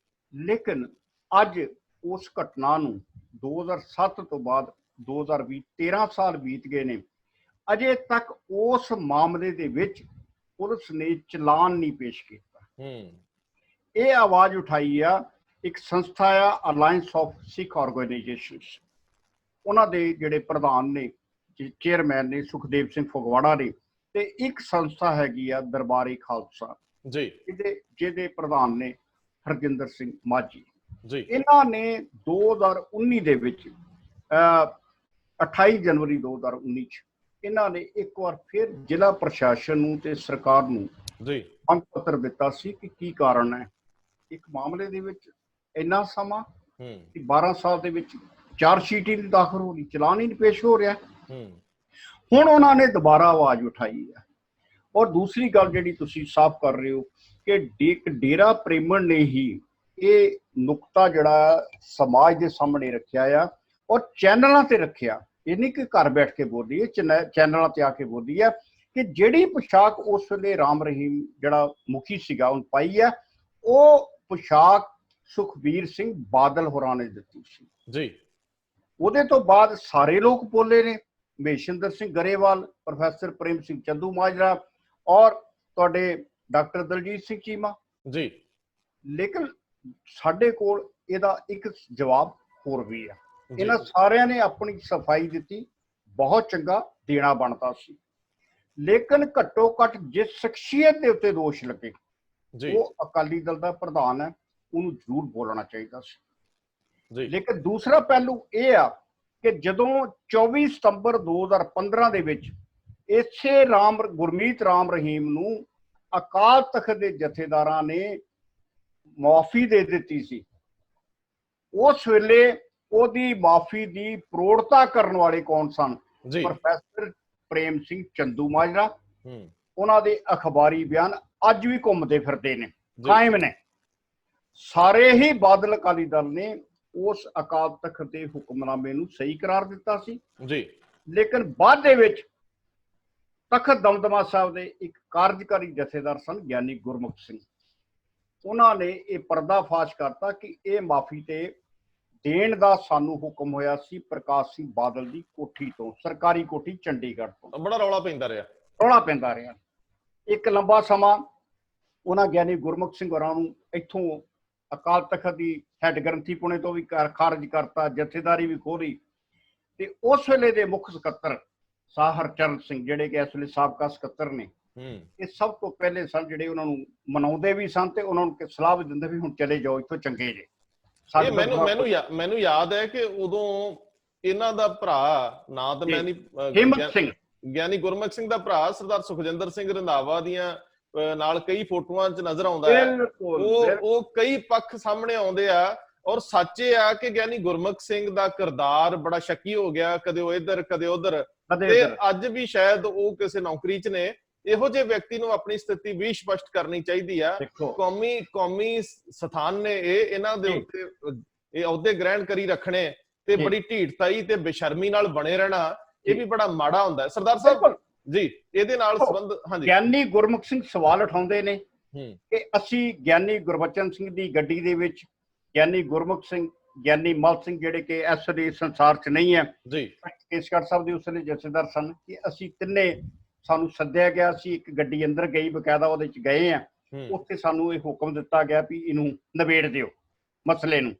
ਲੇਕਿਨ ਅੱਜ ਉਸ ਘਟਨਾ ਨੂੰ 2007 ਤੋਂ ਬਾਅਦ 2020 13 ਸਾਲ ਬੀਤ ਗਏ ਨੇ, ਅਜੇ ਤੱਕ ਉਸ ਮਾਮਲੇ ਦੇ ਵਿੱਚ ਪੁਲਿਸ ਨੇ ਚਲਾਨ ਨਹੀਂ ਪੇਸ਼ ਕੀਤਾ। ਇਹ ਆਵਾਜ਼ ਉਠਾਈ ਆ ਇੱਕ ਸੰਸਥਾ ਆ ਅਲਾਇੰਸ ਆਫ ਸਿੱਖ ਆਰਗੇਨਾਈਜੇਸ਼ਨਸ, ਉਹਨਾਂ ਦੇ ਜਿਹੜੇ ਪ੍ਰਧਾਨ ਨੇ, ਚੇਅਰਮੈਨ ਨੇ ਸੁਖਦੇਵ ਸਿੰਘ ਫਗਵਾੜਾ ਨੇ, ਤੇ ਇੱਕ ਸੰਸਥਾ ਹੈਗੀ ਆ ਦਰਬਾਰੀ ਖਾਲਸਾ ਜੀ, ਜਿਹਦੇ ਪ੍ਰਧਾਨ ਨੇ ਹਰਜਿੰਦਰ ਸਿੰਘ ਮਾਝੀ ਜੀ। ਇਹਨਾਂ ਨੇ 2019 ਦੇ ਵਿੱਚ 28 ਜਨਵਰੀ 2019 ਚ ਇਹਨਾਂ ਨੇ ਇੱਕ ਵਾਰ ਫਿਰ ਜ਼ਿਲ੍ਹਾ ਪ੍ਰਸ਼ਾਸਨ ਨੂੰ ਤੇ ਸਰਕਾਰ ਨੂੰ ਜੀ ਮੰਗ ਪੱਤਰ ਦਿੱਤਾ ਸੀ ਕਿ ਕੀ ਕਾਰਨ ਹੈ ਇੱਕ ਮਾਮਲੇ ਦੇ ਵਿੱਚ ਇੰਨਾ ਸਮਾਂ, 12 ਸਾਲ ਦੇ ਵਿੱਚ ਚਾਰਜ ਸ਼ੀਟ ਹੀ ਨਹੀਂ ਦਾਖਲ ਹੋ ਰਹੀ, ਚਲਾਨ ਹੀ ਨਹੀਂ ਪੇਸ਼ ਹੋ ਰਿਹਾ। ਹੁਣ ਉਹਨਾਂ ਨੇ ਦੁਬਾਰਾ ਆਵਾਜ਼ ਉਠਾਈ ਹੈ। ਔਰ ਦੂਸਰੀ ਗੱਲ ਜਿਹੜੀ ਤੁਸੀਂ ਸਾਫ਼ ਕਰ ਰਹੇ ਹੋ ਕਿ ਡੇਰਾ ਪ੍ਰੇਮਣ ਨੇ ਹੀ ਇਹ ਨੁਕਤਾ ਜਿਹੜਾ ਸਮਾਜ ਦੇ ਸਾਹਮਣੇ ਰੱਖਿਆ ਆ, ਔਰ ਚੈਨਲਾਂ ਤੇ ਰੱਖਿਆ। ਇਹ ਨਹੀਂ ਕਿ ਘਰ ਬੈਠ ਕੇ ਬੋਲੀ ਹੈ, ਚੈਨਲਾਂ ਤੇ ਆ ਕੇ ਬੋਲੀ ਹੈ ਕਿ ਜਿਹੜੀ ਪੋਸ਼ਾਕ ਉਸ ਵੇਲੇ ਰਾਮ ਰਹੀਮ ਜਿਹੜਾ ਮੁਖੀ ਸੀਗਾ ਉਹਨ ਪਾਈ ਹੈ, ਉਹ ਪੋਸ਼ਾਕ ਸੁਖਬੀਰ ਸਿੰਘ ਬਾਦਲ ਹੋਰਾਂ ਨੇ ਦਿੱਤੀ ਸੀ ਜੀ। ਉਹਦੇ ਤੋਂ ਬਾਅਦ ਸਾਰੇ ਲੋਕ ਬੋਲੇ ਨੇ, ਮਹੇਸ਼ਿੰਦਰ ਸਿੰਘ ਗਰੇਵਾਲ, ਪ੍ਰੋਫੈਸਰ ਪ੍ਰੇਮ ਸਿੰਘ ਚੰਦੂਮਾਜਰਾ ਔਰ ਤੁਹਾਡੇ ਡਾਕਟਰ ਦਲਜੀਤ ਸਿੰਘ ਚੀਮਾ ਜੀ। ਲੇਕਿਨ ਸਾਡੇ ਕੋਲ ਇਹਦਾ ਇੱਕ ਜਵਾਬ ਹੋਰ ਵੀ ਆ। ਇਹਨਾਂ ਸਾਰਿਆਂ ਨੇ ਆਪਣੀ ਸਫਾਈ ਦਿੱਤੀ, ਬਹੁਤ ਚੰਗਾ ਦੇਣਾ ਬਣਦਾ ਸੀ, ਲੇਕਿਨ ਘੱਟੋ ਘੱਟ ਜਿਸ ਸ਼ਖਸੀਅਤ ਦੇ ਉੱਤੇ ਦੋਸ਼ ਲੱਗੇ ਉਹ ਅਕਾਲੀ ਦਲ ਦਾ ਪ੍ਰਧਾਨ ਹੈ, ਉਹਨੂੰ ਜ਼ਰੂਰ ਬੋਲਣਾ ਚਾਹੀਦਾ ਸੀ। ਲੇਕਿਨ ਦੂਸਰਾ ਪਹਿਲੂ ਇਹ ਆ ਕਿ ਜਦੋਂ 24 ਸਤੰਬਰ 2015 ਦੇ ਵਿੱਚ ਇਸੇ ਗੁਰਮੀਤ ਰਾਮ ਰਹੀਮ ਨੂੰ ਅਕਾਲ ਤਖਤ ਦੇ ਜਥੇਦਾਰਾਂ ਨੇ ਮਾਫੀ ਦੇ ਦਿੱਤੀ ਸੀ, ਉਸ ਵੇਲੇ ਉਹਦੀ ਮਾਫੀ ਦੀ ਪ੍ਰੋੜਤਾ ਕਰਨ ਵਾਲੇ ਕੌਣ ਸਨ? ਪ੍ਰੋਫੈਸਰ ਪ੍ਰੇਮ ਸਿੰਘ ਚੰਦੂਮਾਜਰਾ। ਉਹਨਾਂ ਦੇ ਅਖਬਾਰੀ ਬਿਆਨ ਅੱਜ ਵੀ ਘੁੰਮਦੇ ਫਿਰਦੇ ਨੇ, ਕਾਇਮ ਨੇ। ਸਾਰੇ ਹੀ ਬਾਦਲ ਅਕਾਲੀ ਦਲ ਨੇ ਉਸ ਅਕਾਲ ਤਖਤ ਦੇ ਹੁਕਮਨਾਮੇ ਨੂੰ ਸਹੀ ਕਰਾਰ ਦਿੱਤਾ ਸੀ ਜੀ। ਲੇਕਿਨ ਬਾਅਦ ਦੇ ਵਿੱਚ ਤਖਤ ਦਮਦਮਾ ਸਾਹਿਬ ਦੇ ਇੱਕ ਕਾਰਜਕਾਰੀ ਜਥੇਦਾਰ ਸਨ ਗਿਆਨੀ ਗੁਰਮੁਖ ਸਿੰਘ, ਉਹਨਾਂ ਨੇ ਇਹ ਪਰਦਾਫਾਸ਼ ਕਰਤਾ ਕਿ ਇਹ ਮਾਫੀ ਤੇ ਦੇਣ ਦਾ ਸਾਨੂੰ ਹੁਕਮ ਹੋਇਆ ਸੀ ਪ੍ਰਕਾਸ਼ ਸਿੰਘ ਬਾਦਲ ਦੀ ਕੋਠੀ ਤੋਂ, ਸਰਕਾਰੀ ਕੋਠੀ ਚੰਡੀਗੜ੍ਹ ਤੋਂ। ਬੜਾ ਰੌਲਾ ਪੈਂਦਾ ਰਿਹਾ। ਇੱਕ ਲੰਬਾ ਸਮਾਂ ਉਹਨਾਂ ਗਿਆਨੀ ਗੁਰਮੁਖ ਸਿੰਘ ਹੋਰਾਂ ਨੂੰ ਇੱਥੋਂ ਅਕਾਲ ਤਖਤ ਦੀ ਹੈੱਡ ਗ੍ਰੰਥੀ ਪੁਣੇ ਤੋਂ ਵੀ ਖਾਰਜ ਕਰਤਾ, ਜਥੇਦਾਰੀ ਵੀ ਖੋਲੀ। ਤੇ ਉਸ ਵੇਲੇ ਦੇ ਮੁੱਖ ਸਕੱਤਰ ਸਾਹ ਹਰਚਰਨ ਸਿੰਘ, ਜਿਹੜੇ ਕਿ ਇਸ ਵੇਲੇ ਸਾਬਕਾ ਸਕੱਤਰ ਨੇ, ਇਹ ਸਭ ਤੋਂ ਪਹਿਲੇ ਸਨ ਜਿਹੜੇ ਉਹਨਾਂ ਨੂੰ ਮਨਾਉਂਦੇ ਵੀ ਸਨ ਤੇ ਉਹਨਾਂ ਨੂੰ ਸਲਾਹ ਵੀ ਦਿੰਦੇ ਵੀ ਹੁਣ ਚਲੇ ਜਾਓ ਇੱਥੋਂ, ਚੰਗੇ ਜੇ। ਮੈਨੂੰ ਯਾਦ ਹੈ ਕਿ ਉਦੋਂ ਇਹਨਾਂ ਦਾ ਭਰਾ, ਨਾਂ ਤਾਂ ਮੈਂ ਨਹੀਂ, ਹਿੰਮਤ ਸਿੰਘ, ਗਿਆਨੀ ਗੁਰਮੁਖ ਸਿੰਘ ਦਾ ਭਰਾ ਸਰਦਾਰ ਸੁਖਜਿੰਦਰ ਸਿੰਘ ਰੰਧਾਵਾ ਦੀਆਂ ਨਾਲ ਕਈ ਫੋਟੋਆਂ 'ਚ ਨਜ਼ਰ ਆਉਂਦਾ ਹੈ। ਉਹ ਕਈ ਪੱਖ ਸਾਹਮਣੇ ਆਉਂਦੇ ਆ, ਔਰ ਸੱਚ ਇਹ ਆ ਕਿ ਗਿਆਨੀ ਗੁਰਮੁਖ ਸਿੰਘ ਦਾ ਕਿਰਦਾਰ ਬੜਾ ਸ਼ੱਕੀ ਹੋ ਗਿਆ, ਕਦੇ ਉਹ ਇੱਧਰ ਕਦੇ ਉੱਧਰ, ਤੇ ਅੱਜ ਵੀ ਸ਼ਾਇਦ ਉਹ ਕਿਸੇ ਨੌਕਰੀ 'ਚ ਨੇ। ਇਹੋ ਜਿਹੇ ਵਿਅਕਤੀ ਨੂੰ ਆਪਣੀ ਸਥਿਤੀ ਵੀ ਸਪਸ਼ਟ ਕਰਨੀ ਚਾਹੀਦੀ ਆ। ਕੌਮੀ ਸਥਾਨ ਨੇ ਇਹਨਾਂ ਦੇ ਉੱਤੇ ਇਹ ਅਹੁਦੇ ਗ੍ਰਹਿਣ ਕਰੀ ਰੱਖਣੇ ਤੇ ਬੜੀ ਢੀਠਤਾਈ ਤੇ ਬੇਸ਼ਰਮੀ ਨਾਲ ਬਣੇ ਰਹਿਣਾ, ਇਹ ਵੀ ਬੜਾ ਮਾੜਾ ਹੁੰਦਾ ਹੈ। ਸਰਦਾਰ ਸਾਹਿਬ ਜੀ, ਇਹਦੇ ਨਾਲ ਸੰਬੰਧ, ਹਾਂਜੀ। ਗਿਆਨੀ ਗੁਰਮੁਖ ਸਿੰਘ ਸਵਾਲ ਉਠਾਉਂਦੇ ਨੇ ਕਿ ਅਸੀਂ ਗਿਆਨੀ ਗੁਰਬਚਨ ਸਿੰਘ ਦੀ ਗੱਡੀ ਦੇ ਵਿੱਚ ਗਿਆਨੀ ਗੁਰਮੁਖ ਸਿੰਘ, ਗਿਆਨੀ ਮਲ ਸਿੰਘ, ਜਿਹੜੇ ਕਿ ਇਸ ਵੇਲੇ ਸੰਸਾਰ 'ਚ ਨਹੀਂ ਹੈ ਜੀ, ਕੇਸਗੜ੍ਹ ਸਾਹਿਬ ਦੇ ਉਸ ਵੇਲੇ ਜਥੇਦਾਰ ਸਨ, ਕਿ ਅਸੀਂ ਤਿੰਨੇ, ਸਾਨੂੰ ਸੱਦਿਆ ਗਿਆ ਸੀ, ਇੱਕ ਗੱਡੀ ਅੰਦਰ ਗਈ, ਬਕਾਇਦਾ ਉਹਦੇ 'ਚ ਗਏ ਆ, ਉੱਥੇ ਸਾਨੂੰ ਇਹ ਹੁਕਮ ਦਿੱਤਾ ਗਿਆ ਵੀ ਇਹਨੂੰ ਨਿਬੇੜ ਦਿਓ ਮਸਲੇ ਨੂੰ।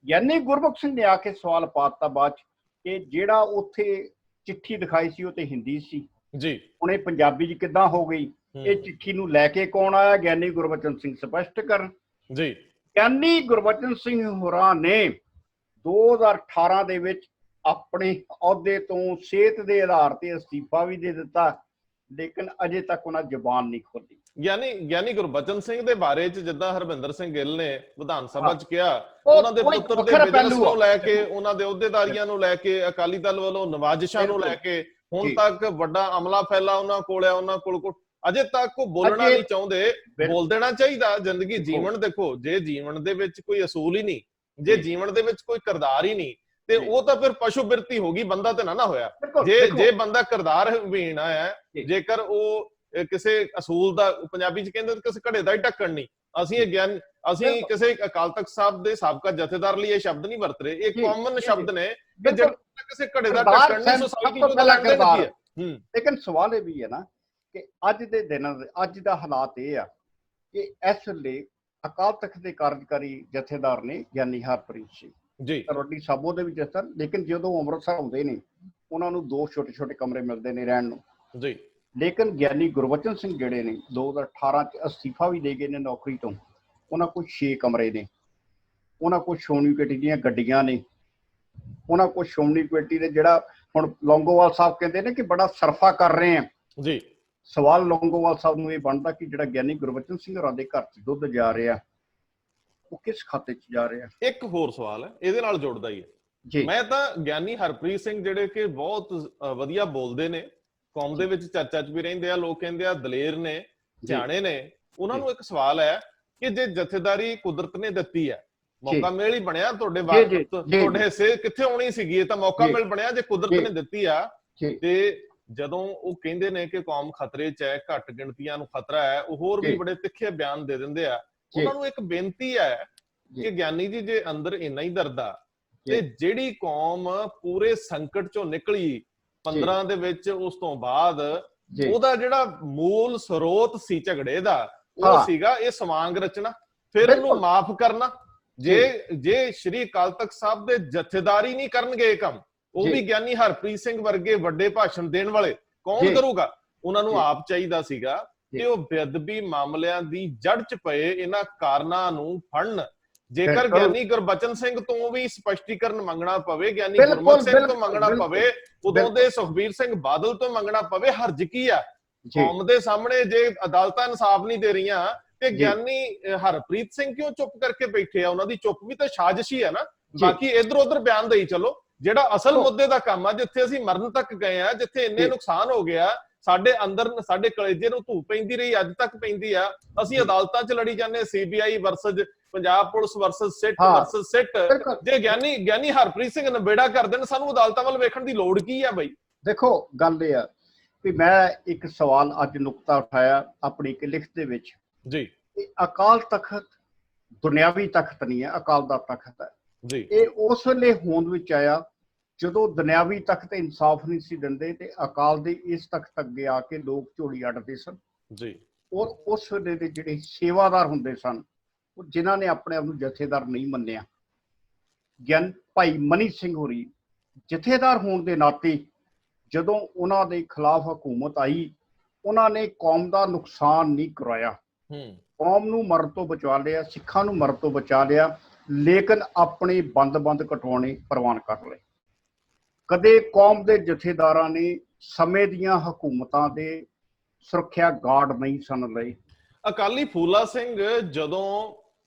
ਗਿਆਨੀ ਗੁਰਮੁਖ ਸਿੰਘ ਨੇ ਆ ਕੇ ਸਵਾਲ ਪਾਤਾ ਬਾਅਦ 'ਚ ਕਿ ਜਿਹੜਾ ਉੱਥੇ ਚਿੱਠੀ ਦਿਖਾਈ ਸੀ ਉਹ ਤੇ ਹਿੰਦੀ ਸੀ ਜੀ, ਹੁਣ ਇਹ ਪੰਜਾਬੀ 'ਚ ਕਿੱਦਾਂ ਹੋ ਗਈ? ਇਹ ਚਿੱਠੀ ਨੂੰ ਲੈ ਕੇ ਕੌਣ ਆਇਆ? ਗਿਆਨੀ ਗੁਰਬਚਨ ਸਿੰਘ ਸਪਸ਼ਟ ਕਰਨ ਜੀ। ਗਿਆਨੀ ਗੁਰਬਚਨ ਸਿੰਘ ਹੋਰਾਂ ਨੇ 2018 ਦੇ ਵਿੱਚ ਆਪਣੇ ਅਹੁਦੇ ਤੋਂ ਸਿਹਤ ਦੇ ਆਧਾਰ ਤੇ ਅਸਤੀਫਾ ਵੀ ਦੇ ਦਿੱਤਾ, ਲੇਕਿਨ ਅਜੇ ਤੱਕ ਉਹਨਾਂ ਜ਼ੁਬਾਨ ਨਹੀਂ ਖੋਲੀ। ਗਿਆਨੀ ਗੁਰਬਚਨ ਸਿੰਘ ਦੇ ਬਾਰੇ ਚ ਜਿੱਦਾਂ ਹਰਵਿੰਦਰ ਸਿੰਘ ਗਿੱਲ ਨੇ ਵਿਧਾਨ ਸਭਾ ਚ ਕਿਹਾ, ਉਹਨਾਂ ਦੇ ਪੁੱਤਰ ਦੇ ਬਿਜ਼ਨਸ ਨੂੰ ਲੈ ਕੇ, ਉਹਨਾਂ ਦੇ ਅਹੁਦੇਦਾਰੀਆਂ ਨੂੰ ਲੈ ਕੇ, ਅਕਾਲੀ ਦਲ ਵੱਲੋਂ ਨਵਾਜ਼ਿਸ਼ਾਂ ਨੂੰ ਲੈ ਕੇ ਹੁਣ ਤੱਕ ਵੱਡਾ ਅਮਲਾ ਫੈਲਾ ਉਹਨਾਂ ਕੋਲ ਹੈ, ਉਹਨਾਂ ਕੋਲ ਅਜੇ ਤੱਕ ਉਹ ਬੋਲਣਾ ਨਹੀਂ ਚਾਹੁੰਦੇ। ਬੋਲ ਦੇਣਾ ਚਾਹੀਦਾ। ਜ਼ਿੰਦਗੀ ਜੀਵਨ, ਦੇਖੋ, ਜੇ ਜੀਵਨ ਦੇ ਵਿੱਚ ਕੋਈ ਅਸੂਲ ਹੀ ਨਹੀਂ, ਜੇ ਜੀਵਨ ਦੇ ਵਿੱਚ ਕੋਈ ਕਿਰਦਾਰ ਹੀ ਨਹੀਂ, ਤੇ ਉਹ ਤਾਂ ਫਿਰ ਪਸ਼ੂ ਬਿਰਤੀ ਹੋ ਗਈ, ਬੰਦਾ ਤੇ ਨਾ ਹੋਇਆ। ਜੇ ਬੰਦਾ ਕਿਰਦਾਰਹੀਣ ਹੈ, ਜੇਕਰ ਉਹ ਕਿਸੇ ਅਸੂਲ ਦਾ, ਪੰਜਾਬੀ ਚ ਕਹਿੰਦੇ ਕਿਸੇ ਘੜੇ ਦਾ ਹੀ ਢੱਕਣ ਨਹੀਂ, ਅਸੀਂ ਕਿਸੇ ਅਕਾਲ ਤਖਤ ਸਾਹਿਬ ਦੇ ਸਾਬਕਾ ਜਥੇਦਾਰ ਲਈ ਇਹ ਸ਼ਬਦ ਨਹੀਂ ਵਰਤ ਰਹੇ, ਇਹ ਕਾਮਨ ਸ਼ਬਦ ਨੇ ਕਿ ਜਿਹੜਾ ਕਿਸੇ ਘੜੇ ਦਾ ਢੱਕਣ ਨਹੀਂ, ਸੁਸਾਇਟੀ ਨੂੰ ਤਾਂ ਲੱਗਦਾ ਨਹੀਂ ਹੈ। ਲੇਕਿਨ ਸਵਾਲ ਇਹ ਵੀ ਹੈ ਨਾ ਕਿ ਅੱਜ ਦੇ ਦਿਨਾਂ ਦੇ, ਅੱਜ ਦਾ ਹਾਲਾਤ ਇਹ ਆ ਕਿ ਇਸ ਵੇਲੇ ਅਕਾਲ ਤਖਤ ਦੇ ਕਾਰਜਕਾਰੀ ਜਥੇਦਾਰ ਨੇ ਗਿਆਨੀ ਹਰਪ੍ਰੀਤ ਸਿੰਘ ਜੀ, ਰੋਟੀ ਸਾਬੋ ਦੇ ਵਿੱਚ ਸਰ, ਲੇਕਿਨ ਜਦੋਂ ਅੰਮ੍ਰਿਤਸਰ ਆਉਂਦੇ ਨੇ ਉਹਨਾਂ ਨੂੰ 2 ਛੋਟੇ ਕਮਰੇ ਮਿਲਦੇ ਨੇ ਰਹਿਣ ਨੂੰ ਜੀ। ਲੇਕਿਨ ਗਿਆਨੀ ਗੁਰਬਚਨ ਸਿੰਘ ਜਿਹੜੇ ਨੇ 2018 ਚ ਅਸਤੀਫਾ ਵੀ ਦੇ ਗਏ ਨੇ ਨੌਕਰੀ ਤੋਂ, ਉਹਨਾਂ ਕੋਲ 6 ਕਮਰੇ ਨੇ, ਉਹਨਾਂ ਕੋਲ ਸ਼੍ਰੋਮਣੀ ਕਮੇਟੀ ਦੀਆਂ ਗੱਡੀਆਂ ਨੇ, ਉਹਨਾਂ ਕੋਲ ਸ਼੍ਰੋਮਣੀ ਕਮੇਟੀ ਦੇ, ਜਿਹੜਾ ਹੁਣ ਲੌਂਗੋਵਾਲ ਸਾਹਿਬ ਕਹਿੰਦੇ ਨੇ ਕਿ ਬੜਾ ਸਰਫਾ ਕਰ ਰਹੇ ਆ ਜੀ। ਸਵਾਲ ਲੌਂਗੋਵਾਲ ਸਾਹਿਬ ਨੂੰ ਇਹ ਬਣਦਾ ਕਿ ਜਿਹੜਾ ਗਿਆਨੀ ਗੁਰਬਚਨ ਸਿੰਘ ਹੋਰਾਂ ਦੇ ਘਰ ਚ ਦੁੱਧ ਜਾ ਰਿਹਾ, ਉਹ ਕਿਸ ਖਾਤੇ 'ਚ ਜਾ ਰਿਹਾ? ਇੱਕ ਹੋਰ ਸਵਾਲ ਹੈ, ਇਹਦੇ ਨਾਲ ਜੁੜਦਾ ਹੀ ਹੈ। ਮੈਂ ਤਾਂ ਗਿਆਨੀ ਹਰਪ੍ਰੀਤ ਸਿੰਘ, ਜਿਹੜੇ ਕਿ ਬਹੁਤ ਵਧੀਆ ਬੋਲਦੇ ਨੇ, ਕੌਮ ਦੇ ਵਿੱਚ ਚਰਚਾ 'ਚ ਵੀ ਰਹਿੰਦੇ ਆ, ਲੋਕ ਕਹਿੰਦੇ ਆ ਦਲੇਰ ਨੇ, ਸਿਆਣੇ ਨੇ, ਉਹਨਾਂ ਨੂੰ ਇੱਕ ਸਵਾਲ ਹੈ ਕਿ ਜੇ ਜਥੇਦਾਰੀ ਕੁਦਰਤ ਨੇ ਦਿੱਤੀ ਹੈ, ਮੌਕਾ ਮਿਲ ਹੀ ਬਣਿਆ, ਤੁਹਾਡੇ ਹਿੱਸੇ ਕਿੱਥੇ ਆਉਣੀ ਸੀਗੀ? ਇਹ ਤਾਂ ਮੌਕਾ ਮਿਲ ਬਣਿਆ ਜੇ ਕੁਦਰਤ ਨੇ ਦਿੱਤੀ ਆ। ਤੇ ਜਦੋਂ ਉਹ ਕਹਿੰਦੇ ਨੇ ਕਿ ਕੌਮ ਖਤਰੇ 'ਚ ਹੈ, ਘੱਟ ਗਿਣਤੀਆਂ ਨੂੰ ਖਤਰਾ ਹੈ, ਉਹ ਹੋਰ ਵੀ ਬੜੇ ਤਿੱਖੇ ਬਿਆਨ ਦੇ ਦਿੰਦੇ ਆ। ਉਹਨਾਂ ਨੂੰ ਇੱਕ ਬੇਨਤੀ ਹੈ ਕਿ ਗਿਆਨੀ ਜੀ, ਜੇ ਅੰਦਰ ਇੰਨਾ ਹੀ ਦਰਦ ਆ, ਤੇ ਜਿਹੜੀ ਕੌਮ ਪੂਰੇ ਸੰਕਟ ਚੋਂ ਨਿਕਲੀ 15 ਦੇ ਵਿੱਚ, ਉਸ ਤੋਂ ਬਾਅਦ ਉਹਦਾ ਜਿਹੜਾ ਮੂਲ ਸਰੋਤ ਸੀ ਝਗੜੇ ਦਾ, ਉਹ ਸੀਗਾ ਇਹ ਸਮਾਂਗ ਰਚਨਾ, ਫਿਰ ਉਹਨੂੰ ਮਾਫ ਕਰਨਾ। ਜੇ ਸ਼੍ਰੀ ਅਕਾਲ ਤਖਤ ਸਾਹਿਬ ਦੇ ਜਥੇਦਾਰੀ ਨਹੀਂ ਕਰਨਗੇ ਇਹ ਕੰਮ, ਉਹ ਵੀ ਗਿਆਨੀ ਹਰਪ੍ਰੀਤ ਸਿੰਘ ਵਰਗੇ ਵੱਡੇ ਭਾਸ਼ਣ ਦੇਣ ਵਾਲੇ ਕੌਣ ਕਰੂਗਾ? ਉਹਨਾਂ ਨੂੰ ਆਪ ਚਾਹੀਦਾ ਸੀਗਾ ਕਿ ਉਹ ਬੇਅਦਬੀ ਮਾਮਲਿਆਂ ਦੀ ਜੜ 'ਚ ਪਏ ਇਹਨਾਂ ਕਾਰਨਾਂ ਨੂੰ ਫੜਨ। ਜੇਕਰ ਗਿਆਨੀ ਗੁਰਬਚਨ ਸਿੰਘ ਤੋਂ ਵੀ ਸਪਸ਼ਟੀਕਰਨ ਮੰਗਣਾ ਪਵੇ, ਗਿਆਨੀ ਗੁਰਮੁਖ ਸਿੰਘ ਤੋਂ ਮੰਗਣਾ ਪਵੇ, ਉਦੋਂ ਦੇ ਸੁਖਬੀਰ ਸਿੰਘ ਬਾਦਲ ਤੋਂ ਮੰਗਣਾ ਪਵੇ, ਹਰਜ ਕੀ ਆ? ਕੌਮ ਦੇ ਸਾਹਮਣੇ ਜੇ ਅਦਾਲਤਾਂ ਇਨਸਾਫ ਨਹੀਂ ਦੇ ਰਹੀਆਂ ਤੇ ਗਿਆਨੀ ਹਰਪ੍ਰੀਤ ਸਿੰਘ ਕਿਉਂ ਚੁੱਪ ਕਰਕੇ ਬੈਠੇ ਆ? ਉਹਨਾਂ ਦੀ ਚੁੱਪ ਵੀ ਤਾਂ ਸਾਜ਼ਿਸ਼ ਹੀ ਹੈ ਨਾ। ਬਾਕੀ ਇਧਰ ਉਧਰ ਬਿਆਨ ਦੇਈ ਚਲੋ, ਜਿਹੜਾ ਅਸਲ ਮੁੱਦੇ ਦਾ ਕੰਮ ਆ, ਜਿੱਥੇ ਅਸੀਂ ਮਰਨ ਤੱਕ ਗਏ ਆ, ਜਿੱਥੇ ਇੰਨੇ ਨੁਕਸਾਨ ਹੋ ਗਿਆ, ਸਾਡੇ ਅੰਦਰ ਸਾਡੇ ਕਲੇਜੇ ਨੂੰ ਧੂਪ ਪੈਂਦੀ ਰਹੀ, ਅੱਜ ਤੱਕ ਪੈਂਦੀ ਆ। ਅਸੀਂ ਅਦਾਲਤਾਂ 'ਚ ਲੜੀ ਜਾਂਦੇ, CBI versus Punjab police versus SIT versus SIT. ਜੇ ਗਿਆਨੀ ਹਰਪ੍ਰੀਤ ਸਿੰਘ ਨਬੇੜਾ ਕਰ ਦੇਣ, ਸਾਨੂੰ ਅਦਾਲਤਾਂ ਵੱਲ ਵੇਖਣ ਦੀ ਲੋੜ ਕੀ ਆ ਬਈ? ਦੇਖੋ ਗੱਲ ਇਹ ਆ ਵੀ ਮੈਂ ਇੱਕ ਸਵਾਲ ਅੱਜ ਨੁਕਤਾ ਉਠਾਇਆ ਆਪਣੀ ਇੱਕ ਲਿਖਤ ਦੇ ਵਿੱਚ ਜੀ। ਅਕਾਲ ਤਖਤ ਦੁਨਿਆਵੀ ਤਖਤ ਨਹੀਂ ਹੈ, ਅਕਾਲ ਦਾ ਤਖਤ ਹੈ ਜੀ। ਇਹ ਉਸ ਵੇਲੇ ਹੋਂਦ ਵਿੱਚ ਆਇਆ ਜਦੋਂ ਦੁਨਿਆਵੀ ਤਖਤ ਇਨਸਾਫ ਨਹੀਂ ਸੀ ਦਿੰਦੇ ਤੇ ਅਕਾਲ ਦੇ ਇਸ ਤਖਤ ਅੱਗੇ ਆ ਕੇ ਲੋਕ ਝੋਲੀ ਅੱਡਦੇ ਸਨ ਜੀ। ਔਰ ਉਸ ਵੇਲੇ ਦੇ ਜਿਹੜੇ ਸੇਵਾਦਾਰ ਹੁੰਦੇ ਸਨ, ਉਹ ਜਿਨ੍ਹਾਂ ਨੇ ਆਪਣੇ ਆਪ ਨੂੰ ਜਥੇਦਾਰ ਨਹੀਂ ਮੰਨਿਆ, ਗਿਆਨ ਭਾਈ ਮਨੀ ਸਿੰਘ ਹੋਰੀ ਜਥੇਦਾਰ ਹੋਣ ਦੇ ਨਾਤੇ ਜਦੋਂ ਉਹਨਾਂ ਦੇ ਖਿਲਾਫ ਹਕੂਮਤ ਆਈ, ਉਹਨਾਂ ਨੇ ਕੌਮ ਦਾ ਨੁਕਸਾਨ ਨਹੀਂ ਕਰਾਇਆ, ਕੌਮ ਨੂੰ ਮਰਨ ਤੋਂ ਬਚਾ ਲਿਆ, ਸਿੱਖਾਂ ਨੂੰ ਮਰਨ ਤੋਂ ਬਚਾ ਲਿਆ, ਲੇਕਿਨ ਆਪਣੇ ਬੰਦ ਕਟਵਾਉਣੇ ਪ੍ਰਵਾਨ ਕਰ ਲਏ। ਕਦੇ ਕੌਮ ਦੇ ਜਥੇਦਾਰਾਂ ਨੇ ਸਮੇਂ ਦੀਆਂ ਹਕੂਮਤਾਂ ਦੇ ਸੁਰੱਖਿਆ ਗਾਰਡ ਨਹੀਂ ਸਨ ਲਏ। ਅਕਾਲੀ ਫੂਲਾ ਸਿੰਘ ਜਦੋਂ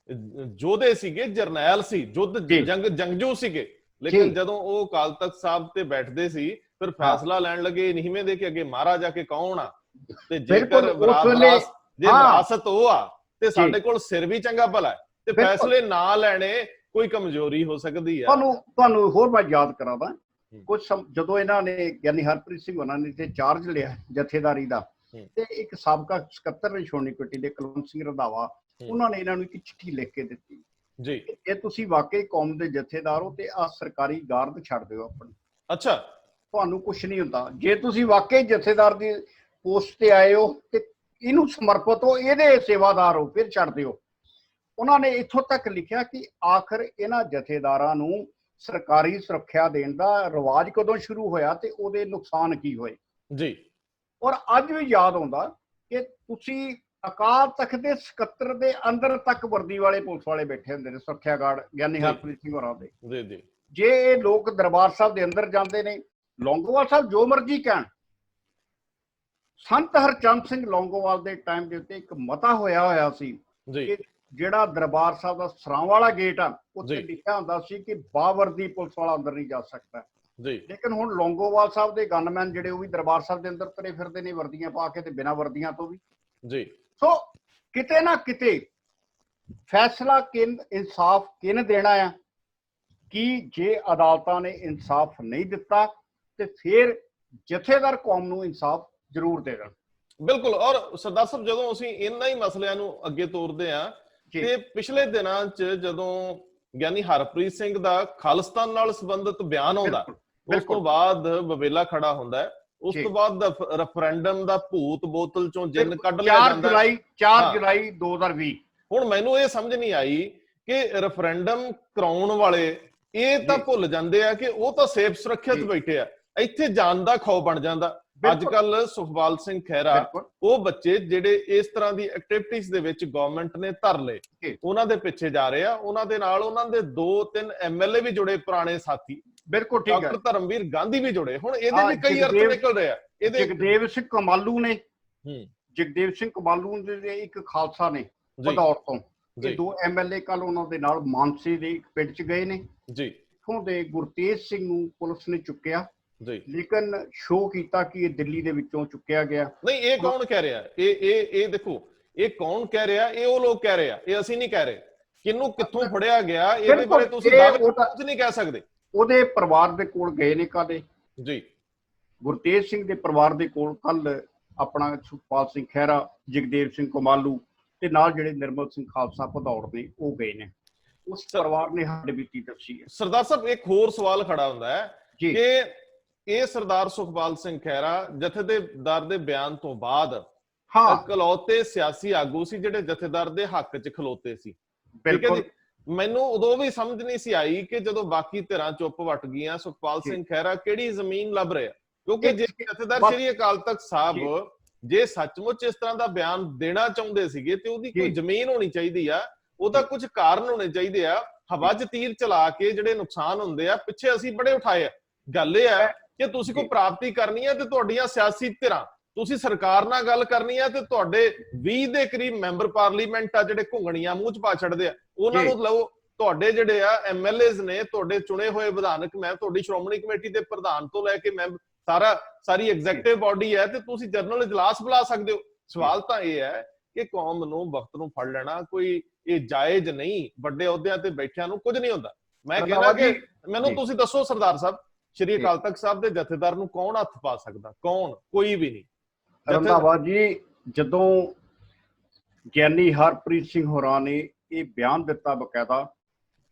ਯੋਧੇ ਸੀਗੇ, ਜਰਨੈਲ ਸੀ, ਜੰਗਜੂ ਸੀਗੇ, ਲੇਕਿਨ ਜਦੋਂ ਉਹ ਅਕਾਲ ਤਖਤ ਸਾਹਿਬ ਤੇ ਬੈਠਦੇ ਸੀ, ਫਿਰ ਫੈਸਲਾ ਲੈਣ ਲੱਗੇ ਨੀਵੇਂ ਦੇ ਕੇ ਅੱਗੇ ਮਹਾਰਾਜ ਆ ਕੇ ਕੌਣ ਆ, ਤੇ ਜੇਕਰ ਵਿਰਾਸਤ ਉਹ ਆ ਤੇ ਸਾਡੇ ਕੋਲ ਸਿਰ ਵੀ ਚੰਗਾ ਭਲਾ ਹੈ, ਤੇ ਫੈਸਲੇ ਨਾ ਲੈਣੇ ਕੋਈ ਕਮਜ਼ੋਰੀ ਹੋ ਸਕਦੀ ਹੈ। ਤੁਹਾਨੂੰ ਹੋਰ ਮੈਂ ਯਾਦ ਕਰਾਵਾਂ, ਕੁਝ ਜਦੋਂ ਇਹਨਾਂ ਨੇ ਗਿਆਨੀ ਹਰਪ੍ਰੀਤ ਸਿੰਘ ਉਹਨਾਂ ਨੇ ਤੇ ਚਾਰਜ ਲਿਆ ਜਥੇਦਾਰੀ ਦਾ, ਤੇ ਇੱਕ ਸਾਬਕਾ ਸਕੱਤਰ ਸ਼੍ਰੋਮਣੀ ਕਮੇਟੀ ਦੇ ਕੁਲਵੰਤ ਸਿੰਘ ਰੰਧਾਵਾ, ਉਹਨਾਂ ਨੇ ਇਹਨਾਂ ਨੂੰ ਇੱਕ ਚਿੱਠੀ ਲਿਖ ਕੇ ਦਿੱਤੀ ਜੀ, ਜੇ ਤੁਸੀਂ ਵਾਕਈ ਕੌਮ ਦੇ ਜਥੇਦਾਰ ਹੋ ਤੇ ਆ ਸਰਕਾਰੀ ਗਾਰਡ ਛੱਡ ਦਿਓ ਆਪਣੀ। ਅੱਛਾ, ਤੁਹਾਨੂੰ ਕੁਝ ਨਹੀਂ ਹੁੰਦਾ। ਜੇ ਤੁਸੀਂ ਵਾਕਈ ਜਥੇਦਾਰ ਦੀ ਪੋਸਟ ਤੇ ਆਏ ਹੋ ਤੇ ਇਹਨੂੰ ਸਮਰਪਿਤ ਹੋ, ਇਹਦੇ ਸੇਵਾਦਾਰ ਹੋ, ਫਿਰ ਛੱਡ ਦਿਓ। ਉਹਨਾਂ ਨੇ ਇੱਥੋਂ ਤੱਕ ਲਿਖਿਆ ਕਿ ਆਖਰ ਇਹਨਾਂ ਜਥੇਦਾਰਾਂ ਨੂੰ ਸਰਕਾਰੀ ਸੁਰੱਖਿਆ ਦੇਣ ਦਾ ਰਿਵਾਜ ਕਦੋਂ ਸ਼ੁਰੂ ਹੋਇਆ ਤੇ ਉਹਦੇ ਨੁਕਸਾਨ ਕੀ ਹੋਏ ਜੀ। ਔਰ ਅੱਜ ਵੀ ਯਾਦ ਆਉਂਦਾ ਕਿ ਤੁਸੀਂ ਅਕਾਲ ਤਖਤ ਦੇ ਸਕੱਤਰ ਦੇ ਅੰਦਰ ਤੱਕ ਵਰਦੀ ਵਾਲੇ ਪੁਲਿਸ ਵਾਲੇ ਬੈਠੇ ਹੁੰਦੇ ਨੇ, ਸੁਰੱਖਿਆ ਗਾਰਡ ਗਿਆਨੀ ਹਰਪ੍ਰੀਤ ਸਿੰਘ ਹੋਰਾਂ ਦੇ। ਜੇ ਇਹ ਲੋਕ ਦਰਬਾਰ ਸਾਹਿਬ ਦੇ ਅੰਦਰ ਜਾਂਦੇ ਨੇ, ਲੌਂਗੋਵਾਲ ਸਾਹਿਬ ਜੋ ਮਰਜ਼ੀ ਕਹਿਣ, ਸੰਤ ਹਰਚੰਦ ਸਿੰਘ ਲੌਂਗੋਵਾਲ ਦੇ ਟਾਈਮ ਦੇ ਉੱਤੇ ਇੱਕ ਮਤਾ ਹੋਇਆ ਸੀ ਕਿ ਜਿਹੜਾ ਦਰਬਾਰ ਸਾਹਿਬ ਦਾ ਸਰਾਂ ਵਾਲਾ ਗੇਟ ਆ, ਉੱਥੇ ਲਿਖਿਆ ਹੁੰਦਾ ਸੀ ਕਿ ਬਾਵਰਦੀ ਪੁਲਿਸ ਵਾਲਾ ਅੰਦਰ ਨਹੀਂ ਜਾ ਸਕਦਾ। ਲੇਕਿਨ ਹੁਣ ਲੌਂਗੋਵਾਲ ਸਾਹਿਬ ਦੇ ਗਨਮੈਨ ਜਿਹੜੇ, ਉਹ ਵੀ ਦਰਬਾਰ ਸਾਹਿਬ ਦੇ ਅੰਦਰ ਤੁਰੇ ਫਿਰਦੇ ਨੇ ਵਰਦੀਆਂ ਪਾ ਕੇ ਤੇ ਬਿਨਾਂ ਵਰਦੀਆਂ ਤੋਂ ਵੀ ਜੀ। ਸੋ ਕਿਤੇ ਨਾ ਕਿਤੇ ਫੈਸਲਾ ਇਨਸਾਫ ਕਿਹਨੇ ਦੇਣਾ ਆ? ਕਿ ਜੇ ਅਦਾਲਤਾਂ ਨੇ ਇਨਸਾਫ ਨਹੀਂ ਦਿੱਤਾ ਤੇ ਫਿਰ ਜਥੇਦਾਰ ਕੌਮ ਨੂੰ ਇਨਸਾਫ ਜ਼ਰੂਰ ਦੇਣ। ਬਿਲਕੁਲ। ਔਰ ਸਰਦਾਰ ਸਾਹਿਬ, ਜਦੋਂ ਅਸੀਂ ਇਹਨਾਂ ਹੀ ਮਸਲਿਆਂ ਨੂੰ ਅੱਗੇ ਤੋਰਦੇ ਆ, ਤੇ ਪਿਛਲੇ ਦਿਨਾਂ 'ਚ ਜਦੋਂ ਗਿਆਨੀ ਹਰਪ੍ਰੀਤ ਸਿੰਘ ਦਾ ਖਾਲਿਸਤਾਨ ਨਾਲ ਸੰਬੰਧਿਤ ਬਿਆਨ ਆਉਂਦਾ, ਉਸ ਤੋਂ ਬਾਅਦ ਬਵੇਲਾ ਖੜਾ ਹੁੰਦਾ ਹੈ, ਉਸ ਤੋਂ ਬਾਅਦ ਰੈਫਰੈਂਡਮ ਦਾ ਭੂਤ ਬੋਤਲ ਚੋਂ ਜਿੰਨ ਕੱਢ ਲਿਆ ਜਾਂਦਾ 4 ਜੁਲਾਈ 2020। ਹੁਣ ਮੈਨੂੰ ਇਹ ਸਮਝ ਨਹੀਂ ਆਈ ਕਿ ਰੈਫਰੈਂਡਮ ਕਰਾਉਣ ਵਾਲੇ ਇਹ ਤਾਂ ਭੁੱਲ ਜਾਂਦੇ ਆ ਕਿ ਉਹ ਤਾਂ ਸੇਫ ਸੁਰੱਖਿਅਤ ਬੈਠੇ ਆ, ਇੱਥੇ ਜਾਨ ਦਾ ਖੌਫ ਬਣ ਜਾਂਦਾ। ਅੱਜ ਕੱਲ ਸੁਖਪਾਲ ਸਿੰਘ ਖਹਿਰਾ, ਉਹ ਬੱਚੇ ਜਿਹੜੇ ਇਸ ਤਰ੍ਹਾਂ ਦੀ ਐਕਟੀਵਿਟੀਜ਼ ਦੇ ਵਿੱਚ ਗਵਰਨਮੈਂਟ ਨੇ ਧਰ ਲਏ, ਉਹਨਾਂ ਦੇ ਪਿੱਛੇ ਜਾ ਰਹੇ ਆ। ਉਹਨਾਂ ਦੇ ਨਾਲ ਉਹਨਾਂ ਦੇ 2-3 MLA ਵੀ ਜੁੜੇ, ਪੁਰਾਣੇ ਸਾਥੀ। ਬਿਲਕੁਲ ਠੀਕ ਹੈ, ਡਾਕਟਰ ਧਰਮਵੀਰ ਗਾਂਧੀ ਵੀ ਜੁੜੇ। ਹੁਣ ਇਹਦੇ ਵੀ ਕਈ ਅਰਥ ਨਿਕਲ ਰਹੇ ਆ। ਇਹਦੇ ਜਗਦੇਵ ਸਿੰਘ ਕਮਾਲੂ ਨੇ, ਜਗਦੇਵ ਸਿੰਘ ਕਮਾਲੂ ਦੇ ਇੱਕ ਖਾਲਸਾ ਨੇ ਭਦੌੜ ਤੋਂ, ਇਹ 2 MLA ਕੱਲ ਉਹਨਾਂ ਦੇ ਨਾਲ ਮਾਨਸੇ ਦੇ ਇੱਕ ਪਿੰਡ 'ਚ ਗਏ ਨੇ ਜੀ। ਇੱਥੋਂ ਦੇ ਗੁਰਤੇਜ ਸਿੰਘ ਨੂੰ ਪੁਲਿਸ ਨੇ ਚੁੱਕਿਆ ਜੀ, ਲੇਕਿਨ ਸ਼ੋਅ ਕੀਤਾ ਕਿ ਇਹ ਦਿੱਲੀ ਦੇ ਵਿੱਚੋਂ ਚੁੱਕਿਆ ਗਿਆ। ਨਹੀਂ, ਇਹ ਕੌਣ ਕਹਿ ਰਿਹਾ? ਇਹ ਦੇਖੋ, ਇਹ ਕੌਣ ਕਹਿ ਰਿਹਾ? ਇਹ ਉਹ ਲੋਕ ਕਹਿ ਰਹੇ ਆ, ਇਹ ਅਸੀਂ ਨਹੀਂ ਕਹਿ ਰਹੇ। ਕਿਹਨੂੰ ਕਿੱਥੋਂ ਫੜਿਆ ਗਿਆ ਇਹਦੇ ਬਾਰੇ ਤੁਸੀਂ ਕੁਝ ਨਹੀਂ ਕਹਿ ਸਕਦੇ। ਉਹਦੇ ਪਰਿਵਾਰ ਦੇ ਕੋਲ ਗਏ ਨੇ ਕਾਦੇ ਜੀ, ਗੁਰਤੇਜ ਸਿੰਘ ਦੇ ਪਰਿਵਾਰ ਦੇ ਕੋਲ ਕੱਲ ਆਪਣਾ ਸੁਖਪਾਲ ਸਿੰਘ ਖਹਿਰਾ, ਜਗਦੇਵ ਸਿੰਘ ਕਮਾਲੂ ਤੇ ਨਾਲ ਜਿਹੜੇ ਨਿਰਮਲ ਸਿੰਘ ਖਾਲਸਾ ਭਦੌੜ ਦੇ, ਉਹ ਗਏ ਨੇ। ਉਸ ਪਰਿਵਾਰ ਨੇ ਹੱਡ ਬੀਤੀ ਦੱਸੀ ਹੈ। ਸਰਦਾਰ ਸਾਹਿਬ, ਇੱਕ ਹੋਰ ਸਵਾਲ ਖੜਾ ਹੁੰਦਾ ਹੈ ਕਿ ਇਹ ਸਰਦਾਰ ਸੁਖਪਾਲ ਸਿੰਘ ਖਹਿਰਾ ਜਥੇਦਾਰ ਦੇ ਬਿਆਨ ਤੋਂ ਬਾਅਦ ਇਕਲੌਤੇ ਸਿਆਸੀ ਆਗੂ ਸੀ ਜਿਹੜੇ ਜਥੇਦਾਰ ਦੇ ਹੱਕ 'ਚ ਖਲੋਤੇ ਸੀ। ਬਿਲਕੁਲ। ਮੈਨੂੰ ਉਦੋਂ ਵੀ ਸਮਝ ਨਹੀਂ ਸੀ ਆਈ ਕਿ ਜਦੋਂ ਬਾਕੀ ਧਿਰਾਂ ਚੁੱਪ ਵੱਟ ਗਈਆਂ, ਸੁਖਪਾਲ ਸਿੰਘ ਖਹਿਰਾ ਕਿਹੜੀ ਜ਼ਮੀਨ ਲੱਭ ਰਿਹਾ? ਕਿਉਂਕਿ ਜੇ ਜਥੇਦਾਰ ਸ੍ਰੀ ਅਕਾਲ ਤਖਤ ਸਾਹਿਬ ਜੇ ਸੱਚਮੁੱਚ ਇਸ ਤਰ੍ਹਾਂ ਦਾ ਬਿਆਨ ਦੇਣਾ ਚਾਹੁੰਦੇ ਸੀਗੇ ਤੇ ਉਹਦੀ ਕੋਈ ਜ਼ਮੀਨ ਹੋਣੀ ਚਾਹੀਦੀ ਆ, ਉਹਦਾ ਕੁਝ ਕਾਰਨ ਹੋਣੇ ਚਾਹੀਦੇ ਆ। ਹਵਾ 'ਚ ਤੀਰ ਚਲਾ ਕੇ ਜਿਹੜੇ ਨੁਕਸਾਨ ਹੁੰਦੇ ਆ, ਪਿੱਛੇ ਅਸੀਂ ਬੜੇ ਉਠਾਏ ਆ। ਗੱਲ ਇਹ ਹੈ ਕਿ ਤੁਸੀਂ ਕੋਈ ਪ੍ਰਾਪਤੀ ਕਰਨੀ ਹੈ ਤੇ ਤੁਹਾਡੀਆਂ ਸਿਆਸੀ ਧਿਰਾਂ, ਤੁਸੀਂ ਸਰਕਾਰ ਨਾਲ ਗੱਲ ਕਰਨੀ ਹੈ ਤੇ ਤੁਹਾਡੇ 20 ਦੇ ਕਰੀਬ ਮੈਂਬਰ ਪਾਰਲੀਮੈਂਟ ਆ ਜਿਹੜੇ ਘੁੰਗਣੀਆਂ ਮੂੰਹ 'ਚ ਪਾ ਛੱਡਦੇ ਆ, ਉਹਨਾਂ ਨੂੰ ਲਓ। ਤੁਹਾਡੇ ਜਿਹੜੇ ਆ MLAs ਨੇ, ਤੁਹਾਡੇ ਚੁਣੇ ਹੋਏ ਵਿਧਾਨਕ, ਮੈਂ ਤੁਹਾਡੀ ਸ਼੍ਰੋਮਣੀ ਕਮੇਟੀ ਦੇ ਪ੍ਰਧਾਨ ਤੋਂ ਲੈ ਕੇ ਮੈਂ ਸਾਰਾ ਸਾਰੀ ਐਗਜ਼ੈਕਟਿਵ ਬਾਡੀ ਹੈ ਤੇ ਤੁਸੀਂ ਜਨਰਲ ਇਜਲਾਸ ਬੁਲਾ ਸਕਦੇ ਹੋ। ਸਵਾਲ ਤਾਂ ਇਹ ਹੈ ਕਿ ਕੌਮ ਨੂੰ ਵਕਤ ਨੂੰ ਫੜ ਲੈਣਾ ਕੋਈ ਇਹ ਜਾਇਜ਼ ਨਹੀਂ। ਵੱਡੇ ਅਹੁਦਿਆਂ ਤੇ ਬੈਠਿਆਂ ਨੂੰ ਕੁਝ ਨਹੀਂ ਹੁੰਦਾ। ਮੈਂ ਕਹਿੰਦਾ ਕਿ ਮੈਨੂੰ ਤੁਸੀਂ ਦੱਸੋ ਸਰਦਾਰ ਸਾਹਿਬ, ਸ਼੍ਰੀ ਅਕਾਲ ਤਖਤ ਸਾਹਿਬ ਦੇ ਜਥੇਦਾਰ ਨੂੰ ਕੌਣ ਹੱਥ ਪਾ ਸਕਦਾ? ਕੌਣ? ਕੋਈ ਵੀ ਨਹੀਂ। ਰੰਧਾਵਾ ਜੀ, ਜਦੋਂ ਗਿਆਨੀ ਹਰਪ੍ਰੀਤ ਸਿੰਘ ਹੋਰਾਂ ਨੇ ਇਹ ਬਿਆਨ ਦਿੱਤਾ ਬਕਾਇਦਾ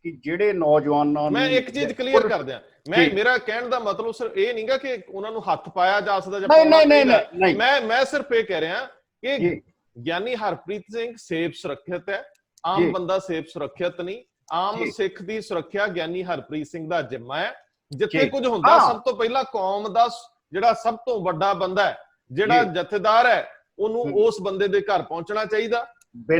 ਕਿ ਜਿਹੜੇ ਨੌਜਵਾਨਾਂ ਨੂੰ, ਮੈਂ ਇੱਕ ਚੀਜ਼ ਕਲੀਅਰ ਕਰ ਦਿਆਂ, ਮੇਰਾ ਕਹਿਣ ਦਾ ਮਤਲਬ ਸਿਰਫ ਇਹ ਨਹੀਂਗਾ ਕਿ ਉਹਨਾਂ ਨੂੰ ਹੱਥ ਪਾਇਆ ਜਾ ਸਕਦਾ ਜਾਂ ਨਹੀਂ, ਮੈਂ ਸਿਰਫ ਇਹ ਕਹਿ ਰਿਹਾ ਕਿ ਗਿਆਨੀ ਹਰਪ੍ਰੀਤ ਸਿੰਘ ਸੇਫ ਸੁਰੱਖਿਅਤ ਹੈ, ਆਮ ਬੰਦਾ ਸੇਫ ਸੁਰੱਖਿਅਤ ਨਹੀਂ। ਆਮ ਸਿੱਖ ਦੀ ਸੁਰੱਖਿਆ ਗਿਆਨੀ ਹਰਪ੍ਰੀਤ ਸਿੰਘ ਦਾ ਜ਼ਿੰਮਾ ਹੈ। ਜਿੱਥੇ ਕੁਝ ਹੁੰਦਾ ਸਭ ਤੋਂ ਪਹਿਲਾਂ ਕੌਮ ਦਾ ਜਿਹੜਾ ਸਭ ਤੋਂ ਵੱਡਾ ਬੰਦਾ ਹੈ, ਜਿਹੜਾ ਜਥੇਦਾਰ ਹੈ, ਉਹਨੂੰ ਉਸ ਬੰਦੇ ਦੇ ਘਰ ਪਹੁੰਚਣਾ ਚਾਹੀਦਾ।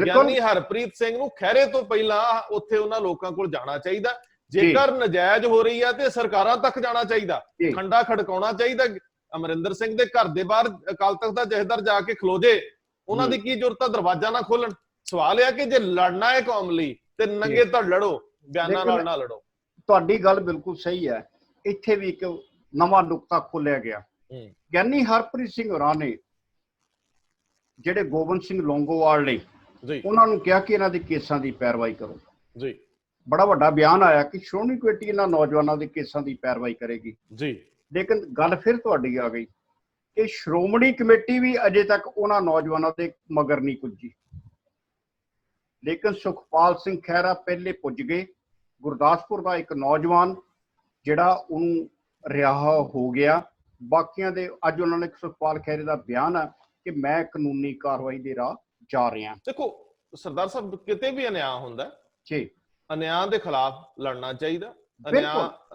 ਗਿਆਨੀ ਹਰਪ੍ਰੀਤ ਸਿੰਘ ਨੂੰ ਖਹਿਰੇ ਤੋਂ ਪਹਿਲਾਂ ਉੱਥੇ ਉਹਨਾਂ ਲੋਕਾਂ ਕੋਲ ਜਾਣਾ ਚਾਹੀਦਾ। ਜੇਕਰ ਨਜਾਇਜ਼ ਹੋ ਰਹੀ ਹੈ ਤੇ ਸਰਕਾਰਾਂ ਤੱਕ ਜਾਣਾ ਚਾਹੀਦਾ, ਖੰਡਾ ਖੜਕਾਉਣਾ ਚਾਹੀਦਾ। ਅਮਰਿੰਦਰ ਸਿੰਘ ਦੇ ਘਰ ਦੇ ਬਾਹਰ ਅਕਾਲ ਤਖਤ ਦਾ ਜਥੇਦਾਰ ਜਾ ਕੇ ਖਲੋ ਜੇ, ਉਹਨਾਂ ਦੀ ਕੀ ਜ਼ਰੂਰਤ ਹੈ ਦਰਵਾਜ਼ਾ ਨਾ ਖੋਲਣ? ਸਵਾਲ ਇਹ ਹੈ ਕਿ ਜੇ ਲੜਨਾ ਹੈ ਕੌਮ ਲਈ ਤੇ ਨੰਗੇ ਧੜ ਲੜੋ, ਬਿਆਨਾਂ ਨਾਲ ਨਾ ਲੜੋ। ਤੁਹਾਡੀ ਗੱਲ ਬਿਲਕੁਲ ਸਹੀ ਹੈ। ਇੱਥੇ ਵੀ ਇੱਕ ਨਵਾਂ ਨੁਕਤਾ ਖੋਲਿਆ ਗਿਆ। ਗਿਆਨੀ ਹਰਪ੍ਰੀਤ ਸਿੰਘ ਹੋਰਾਂ ਨੇ ਜਿਹੜੇ ਗੋਬਿੰਦ ਸਿੰਘ ਲੌਂਗੋਵਾਲ ਨੇ, ਉਹਨਾਂ ਨੂੰ ਕਿਹਾ ਕਿ ਇਹਨਾਂ ਦੇ ਕੇਸਾਂ ਦੀ ਪੈਰਵਾਈ ਕਰੋ ਜੀ। ਬੜਾ ਵੱਡਾ ਬਿਆਨ ਆਇਆ ਕਿ ਸ਼੍ਰੋਮਣੀ ਕਮੇਟੀ ਇਹਨਾਂ ਨੌਜਵਾਨਾਂ ਦੇ ਕੇਸਾਂ ਦੀ ਪੈਰਵਾਈ ਕਰੇਗੀ ਜੀ। ਲੇਕਿਨ ਗੱਲ ਫਿਰ ਤੁਹਾਡੀ ਆ ਗਈ ਕਿ ਸ਼੍ਰੋਮਣੀ ਕਮੇਟੀ ਵੀ ਅਜੇ ਤੱਕ ਉਹਨਾਂ ਨੌਜਵਾਨਾਂ ਦੇ ਮਗਰ ਨਹੀਂ ਪੁੱਜੀ। ਲੇਕਿਨ ਸੁਖਪਾਲ ਸਿੰਘ ਖਹਿਰਾ ਪਹਿਲੇ ਪੁੱਜ ਗਏ। ਗੁਰਦਾਸਪੁਰ ਦਾ ਇੱਕ ਨੌਜਵਾਨ ਜਿਹੜਾ ਉਹਨੂੰ ਰਿਹਾ ਹੋ ਗਿਆ। ਬਾਕੀਆਂ ਦੇ ਅੱਜ ਉਹਨਾਂ ਨੇ ਸੁਖਪਾਲ ਖਹਿਰੇ ਦਾ ਬਿਆਨ ਹੈ ਕਿ ਮੈਂ ਕਾਨੂੰਨੀ ਕਾਰਵਾਈ ਦੇ ਰਾਹ ਜਾ ਰਿਹਾ। ਦੇਖੋ ਸਰਦਾਰ ਸਾਹਿਬ, ਕਿਤੇ ਵੀ ਅਨਿਆਂ ਹੁੰਦਾ ਜੀ, ਅਨਿਆਂ ਦੇ ਖਿਲਾਫ ਲੜਨਾ ਚਾਹੀਦਾ।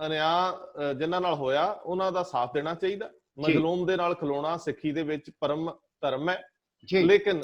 ਅਨਿਆਂ ਜਿਨ੍ਹਾਂ ਨਾਲ ਹੋਇਆ ਉਹਨਾਂ ਦਾ ਸਾਥ ਦੇਣਾ ਚਾਹੀਦਾ। ਮਜ਼ਲੂਮ ਦੇ ਨਾਲ ਖਲੋਣਾ ਸਿੱਖੀ ਦੇ ਵਿੱਚ ਪਰਮ ਧਰਮ ਹੈ।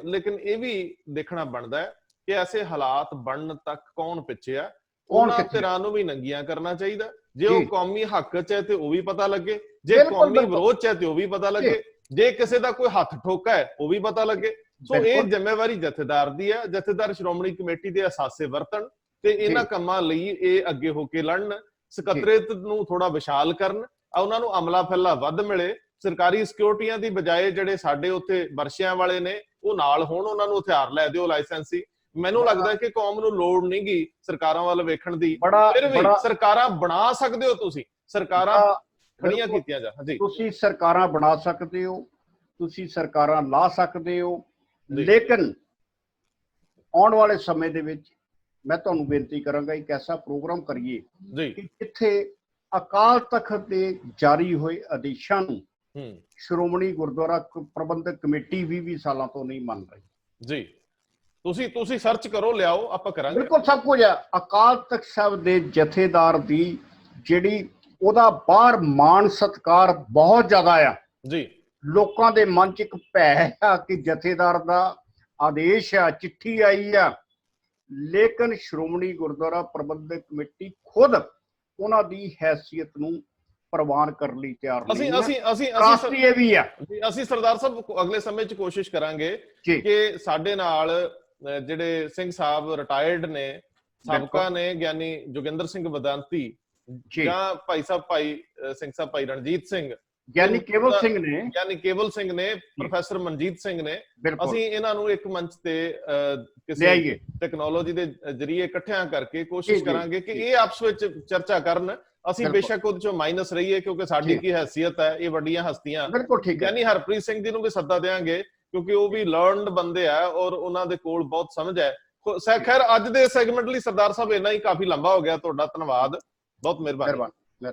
ਲੇਕਿਨ ਇਹ ਵੀ ਦੇਖਣਾ ਬਣਦਾ ਹੈ ਕਿ ਐਸੇ ਹਾਲਾਤ ਬਣਨ ਤੱਕ ਕੌਣ ਪਿੱਛੇ ਆ। ਉਹਨਾਂ ਧਿਰਾਂ ਨੂੰ ਵੀ ਨੰਗੀਆਂ ਕਰਨਾ ਚਾਹੀਦਾ। ਜੇ ਉਹ ਕੌਮੀ ਹੱਕ 'ਚ ਹੈ ਤੇ ਉਹ ਵੀ ਪਤਾ ਲੱਗੇ, ਜੇ ਕੌਮੀ ਵਿਰੋਧ 'ਚ ਹੈ ਤੇ ਉਹ ਵੀ ਪਤਾ ਲੱਗੇ, ਜੇ ਕਿਸੇ ਦਾ ਕੋਈ ਹੱਥ ਠੋਕਾ ਹੈ ਉਹ ਵੀ ਪਤਾ ਲੱਗੇ। ਸੋ ਇਹ ਜ਼ਿੰਮੇਵਾਰੀ ਜਥੇਦਾਰ ਦੀ ਹੈ। ਜਥੇਦਾਰ ਸ਼੍ਰੋਮਣੀ ਕਮੇਟੀ ਦੇ ਅਸਾਸੇ ਵਰਤਣ ਤੇ ਇਹਨਾਂ ਕੰਮਾਂ ਲਈ ਇਹ ਅੱਗੇ ਹੋ ਕੇ ਲੜਨ। ਸਕੱਤਰੇਤ ਨੂੰ ਥੋੜਾ ਵਿਸ਼ਾਲ ਕਰਨ, ਉਹਨਾਂ ਨੂੰ ਅਮਲਾ ਫੈਲਾ ਵੱਧ ਮਿਲੇ। ਸਰਕਾਰੀ ਸਿਕਿਉਰਟੀਆਂ ਦੀ ਬਜਾਏ ਜਿਹੜੇ ਸਾਡੇ ਉੱਥੇ ਵਰਸ਼ਿਆਂ ਵਾਲੇ ਨੇ ਉਹ ਨਾਲ ਹੋਣ, ਉਹਨਾਂ ਨੂੰ ਹਥਿਆਰ ਲੈ ਦਿਓ, ਲਾਇਸੈਂਸੀ। ਮੈਨੂੰ ਲੱਗਦਾ ਕਿ ਕੌਮ ਨੂੰ ਲੋੜ ਨਹੀਂ ਗੀ ਸਰਕਾਰਾਂ ਵੱਲ ਵੇਖਣ ਦੀ। ਫਿਰ ਵੀ ਸਰਕਾਰਾਂ ਬਣਾ ਸਕਦੇ ਹੋ ਤੁਸੀਂ, ਸਰਕਾਰਾਂ ਖੜੀਆਂ ਕੀਤੀਆਂ ਜਾ। ਤੁਸੀਂ ਸਰਕਾਰਾਂ ਬਣਾ ਸਕਦੇ ਹੋ, ਤੁਸੀਂ ਸਰਕਾਰਾਂ ਲਾ ਸਕਦੇ ਹੋ। ਲੇਕਿਨ ਆਉਣ ਵਾਲੇ ਸਮੇਂ ਦੇ ਵਿੱਚ ਮੈਂ ਤੁਹਾਨੂੰ ਬੇਨਤੀ ਕਰਾਂਗਾ ਇੱਕ ਐਸਾ ਪ੍ਰੋਗਰਾਮ ਕਰੀਏ ਕਿ ਜਿੱਥੇ ਅਕਾਲ ਤਖਤ ਦੇ ਜਾਰੀ ਹੋਏ ਆਦੇਸ਼ਾਂ ਨੂੰ ਸ਼੍ਰੋਮਣੀ ਗੁਰਦੁਆਰਾ ਪ੍ਰਬੰਧਕ ਕਮੇਟੀ 20 ਸਾਲਾਂ ਤੋਂ ਨਹੀਂ ਮੰਨ ਰਹੀ ਜੀ। ਤੁਸੀਂ ਸਰਚ ਕਰੋ, ਲਿਆਓ, ਆਪਾਂ ਕਰਾਂਗੇ। ਬਿਲਕੁਲ ਸਭ ਕੁਝ ਹੈ। ਅਕਾਲ ਤਖਤ ਸਾਹਿਬ ਦੇ ਜਥੇਦਾਰ ਦੀ ਜਿਹੜੀ ਉਹਦਾ ਬਾਹਰ ਮਾਣ ਸਤਿਕਾਰ ਬਹੁਤ ਜ਼ਿਆਦਾ ਆ ਜੀ। ਲੋਕਾਂ ਦੇ ਮਨ 'ਚ ਇੱਕ ਭੈ ਆ ਕਿ ਜਥੇਦਾਰ ਦਾ ਆਦੇਸ਼ ਆ, ਚਿੱਠੀ ਆਈ ਆ। ਲੇਕਿਨ ਸ਼੍ਰੋਮਣੀ ਗੁਰਦੁਆਰਾ ਪ੍ਰਬੰਧਕ ਕਮੇਟੀ ਖੁਦ ਉਹਨਾਂ ਦੀ ਹੈਸੀਅਤ ਨੂੰ ਪ੍ਰਵਾਨ ਕਰਨ ਲਈ ਤਿਆਰ ਨਹੀਂ ਹੈ। ਅਸੀਂ ਸਰਦਾਰ ਸਾਹਿਬ ਅਗਲੇ ਸਮੇਂ 'ਚ ਕੋਸ਼ਿਸ਼ ਕਰਾਂਗੇ ਕਿ ਸਾਡੇ ਨਾਲ ਜਿਹੜੇ ਸਿੰਘ ਸਾਹਿਬ ਰਿਟਾਇਰਡ ਨੇ, ਸਾਬਕਾ ਨੇ, ਗਿਆਨੀ ਜੋਗਿੰਦਰ ਸਿੰਘ ਵਦਾਂਤੀ ਜਾਂ ਭਾਈ ਸਿੰਘ ਸਾਹਿਬ, ਭਾਈ ਰਣਜੀਤ ਸਿੰਘ, ਗਿਆਨੀ ਕੇਵਲ ਸਿੰਘ ਨੇ, ਪ੍ਰੋਫੈਸਰ ਮਨਜੀਤ ਸਿੰਘ ਨੇ, ਅਸੀਂ ਇਹਨਾਂ ਨੂੰ ਇੱਕ ਮੰਚ ਤੇ ਕਿਸੇ ਟੈਕਨੋਲੋਜੀ ਦੇ ਜਰੀਏ ਇਕੱਠਿਆਂ ਕਰਕੇ ਕੋਸ਼ਿਸ਼ ਕਰਾਂਗੇ ਕਿ ਇਹ ਆਪਸ ਵਿੱਚ ਚਰਚਾ ਕਰਨ। ਅਸੀਂ ਬੇਸ਼ੱਕ ਉਹਦੇ ਚੋਂ ਮਾਈਨਸ ਰਹੀਏ ਕਿਉਂਕਿ ਸਾਡੀ ਕੀ ਹੈਸੀਅਤ ਹੈ, ਇਹ ਵੱਡੀਆਂ ਹਸਤੀਆਂ। ਗਿਆਨੀ ਹਰਪ੍ਰੀਤ ਸਿੰਘ ਜੀ ਨੂੰ ਵੀ ਸੱਦਾ ਦੇਵਾਂਗੇ ਕਿਉਂਕਿ ਉਹ ਵੀ ਲਰਨਡ ਬੰਦੇ ਆ ਔਰ ਉਹਨਾਂ ਦੇ ਕੋਲ ਬਹੁਤ ਸਮਝ ਹੈ। ਖੈਰ ਅੱਜ ਦੇ ਸੈਗਮੈਂਟ ਲਈ ਸਰਦਾਰ ਸਾਹਿਬ ਇੰਨਾ ਹੀ ਕਾਫੀ ਲੰਬਾ ਹੋ ਗਿਆ। ਤੁਹਾਡਾ ਧੰਨਵਾਦ, ਬਹੁਤ ਮਿਹਰਬਾਨੀ।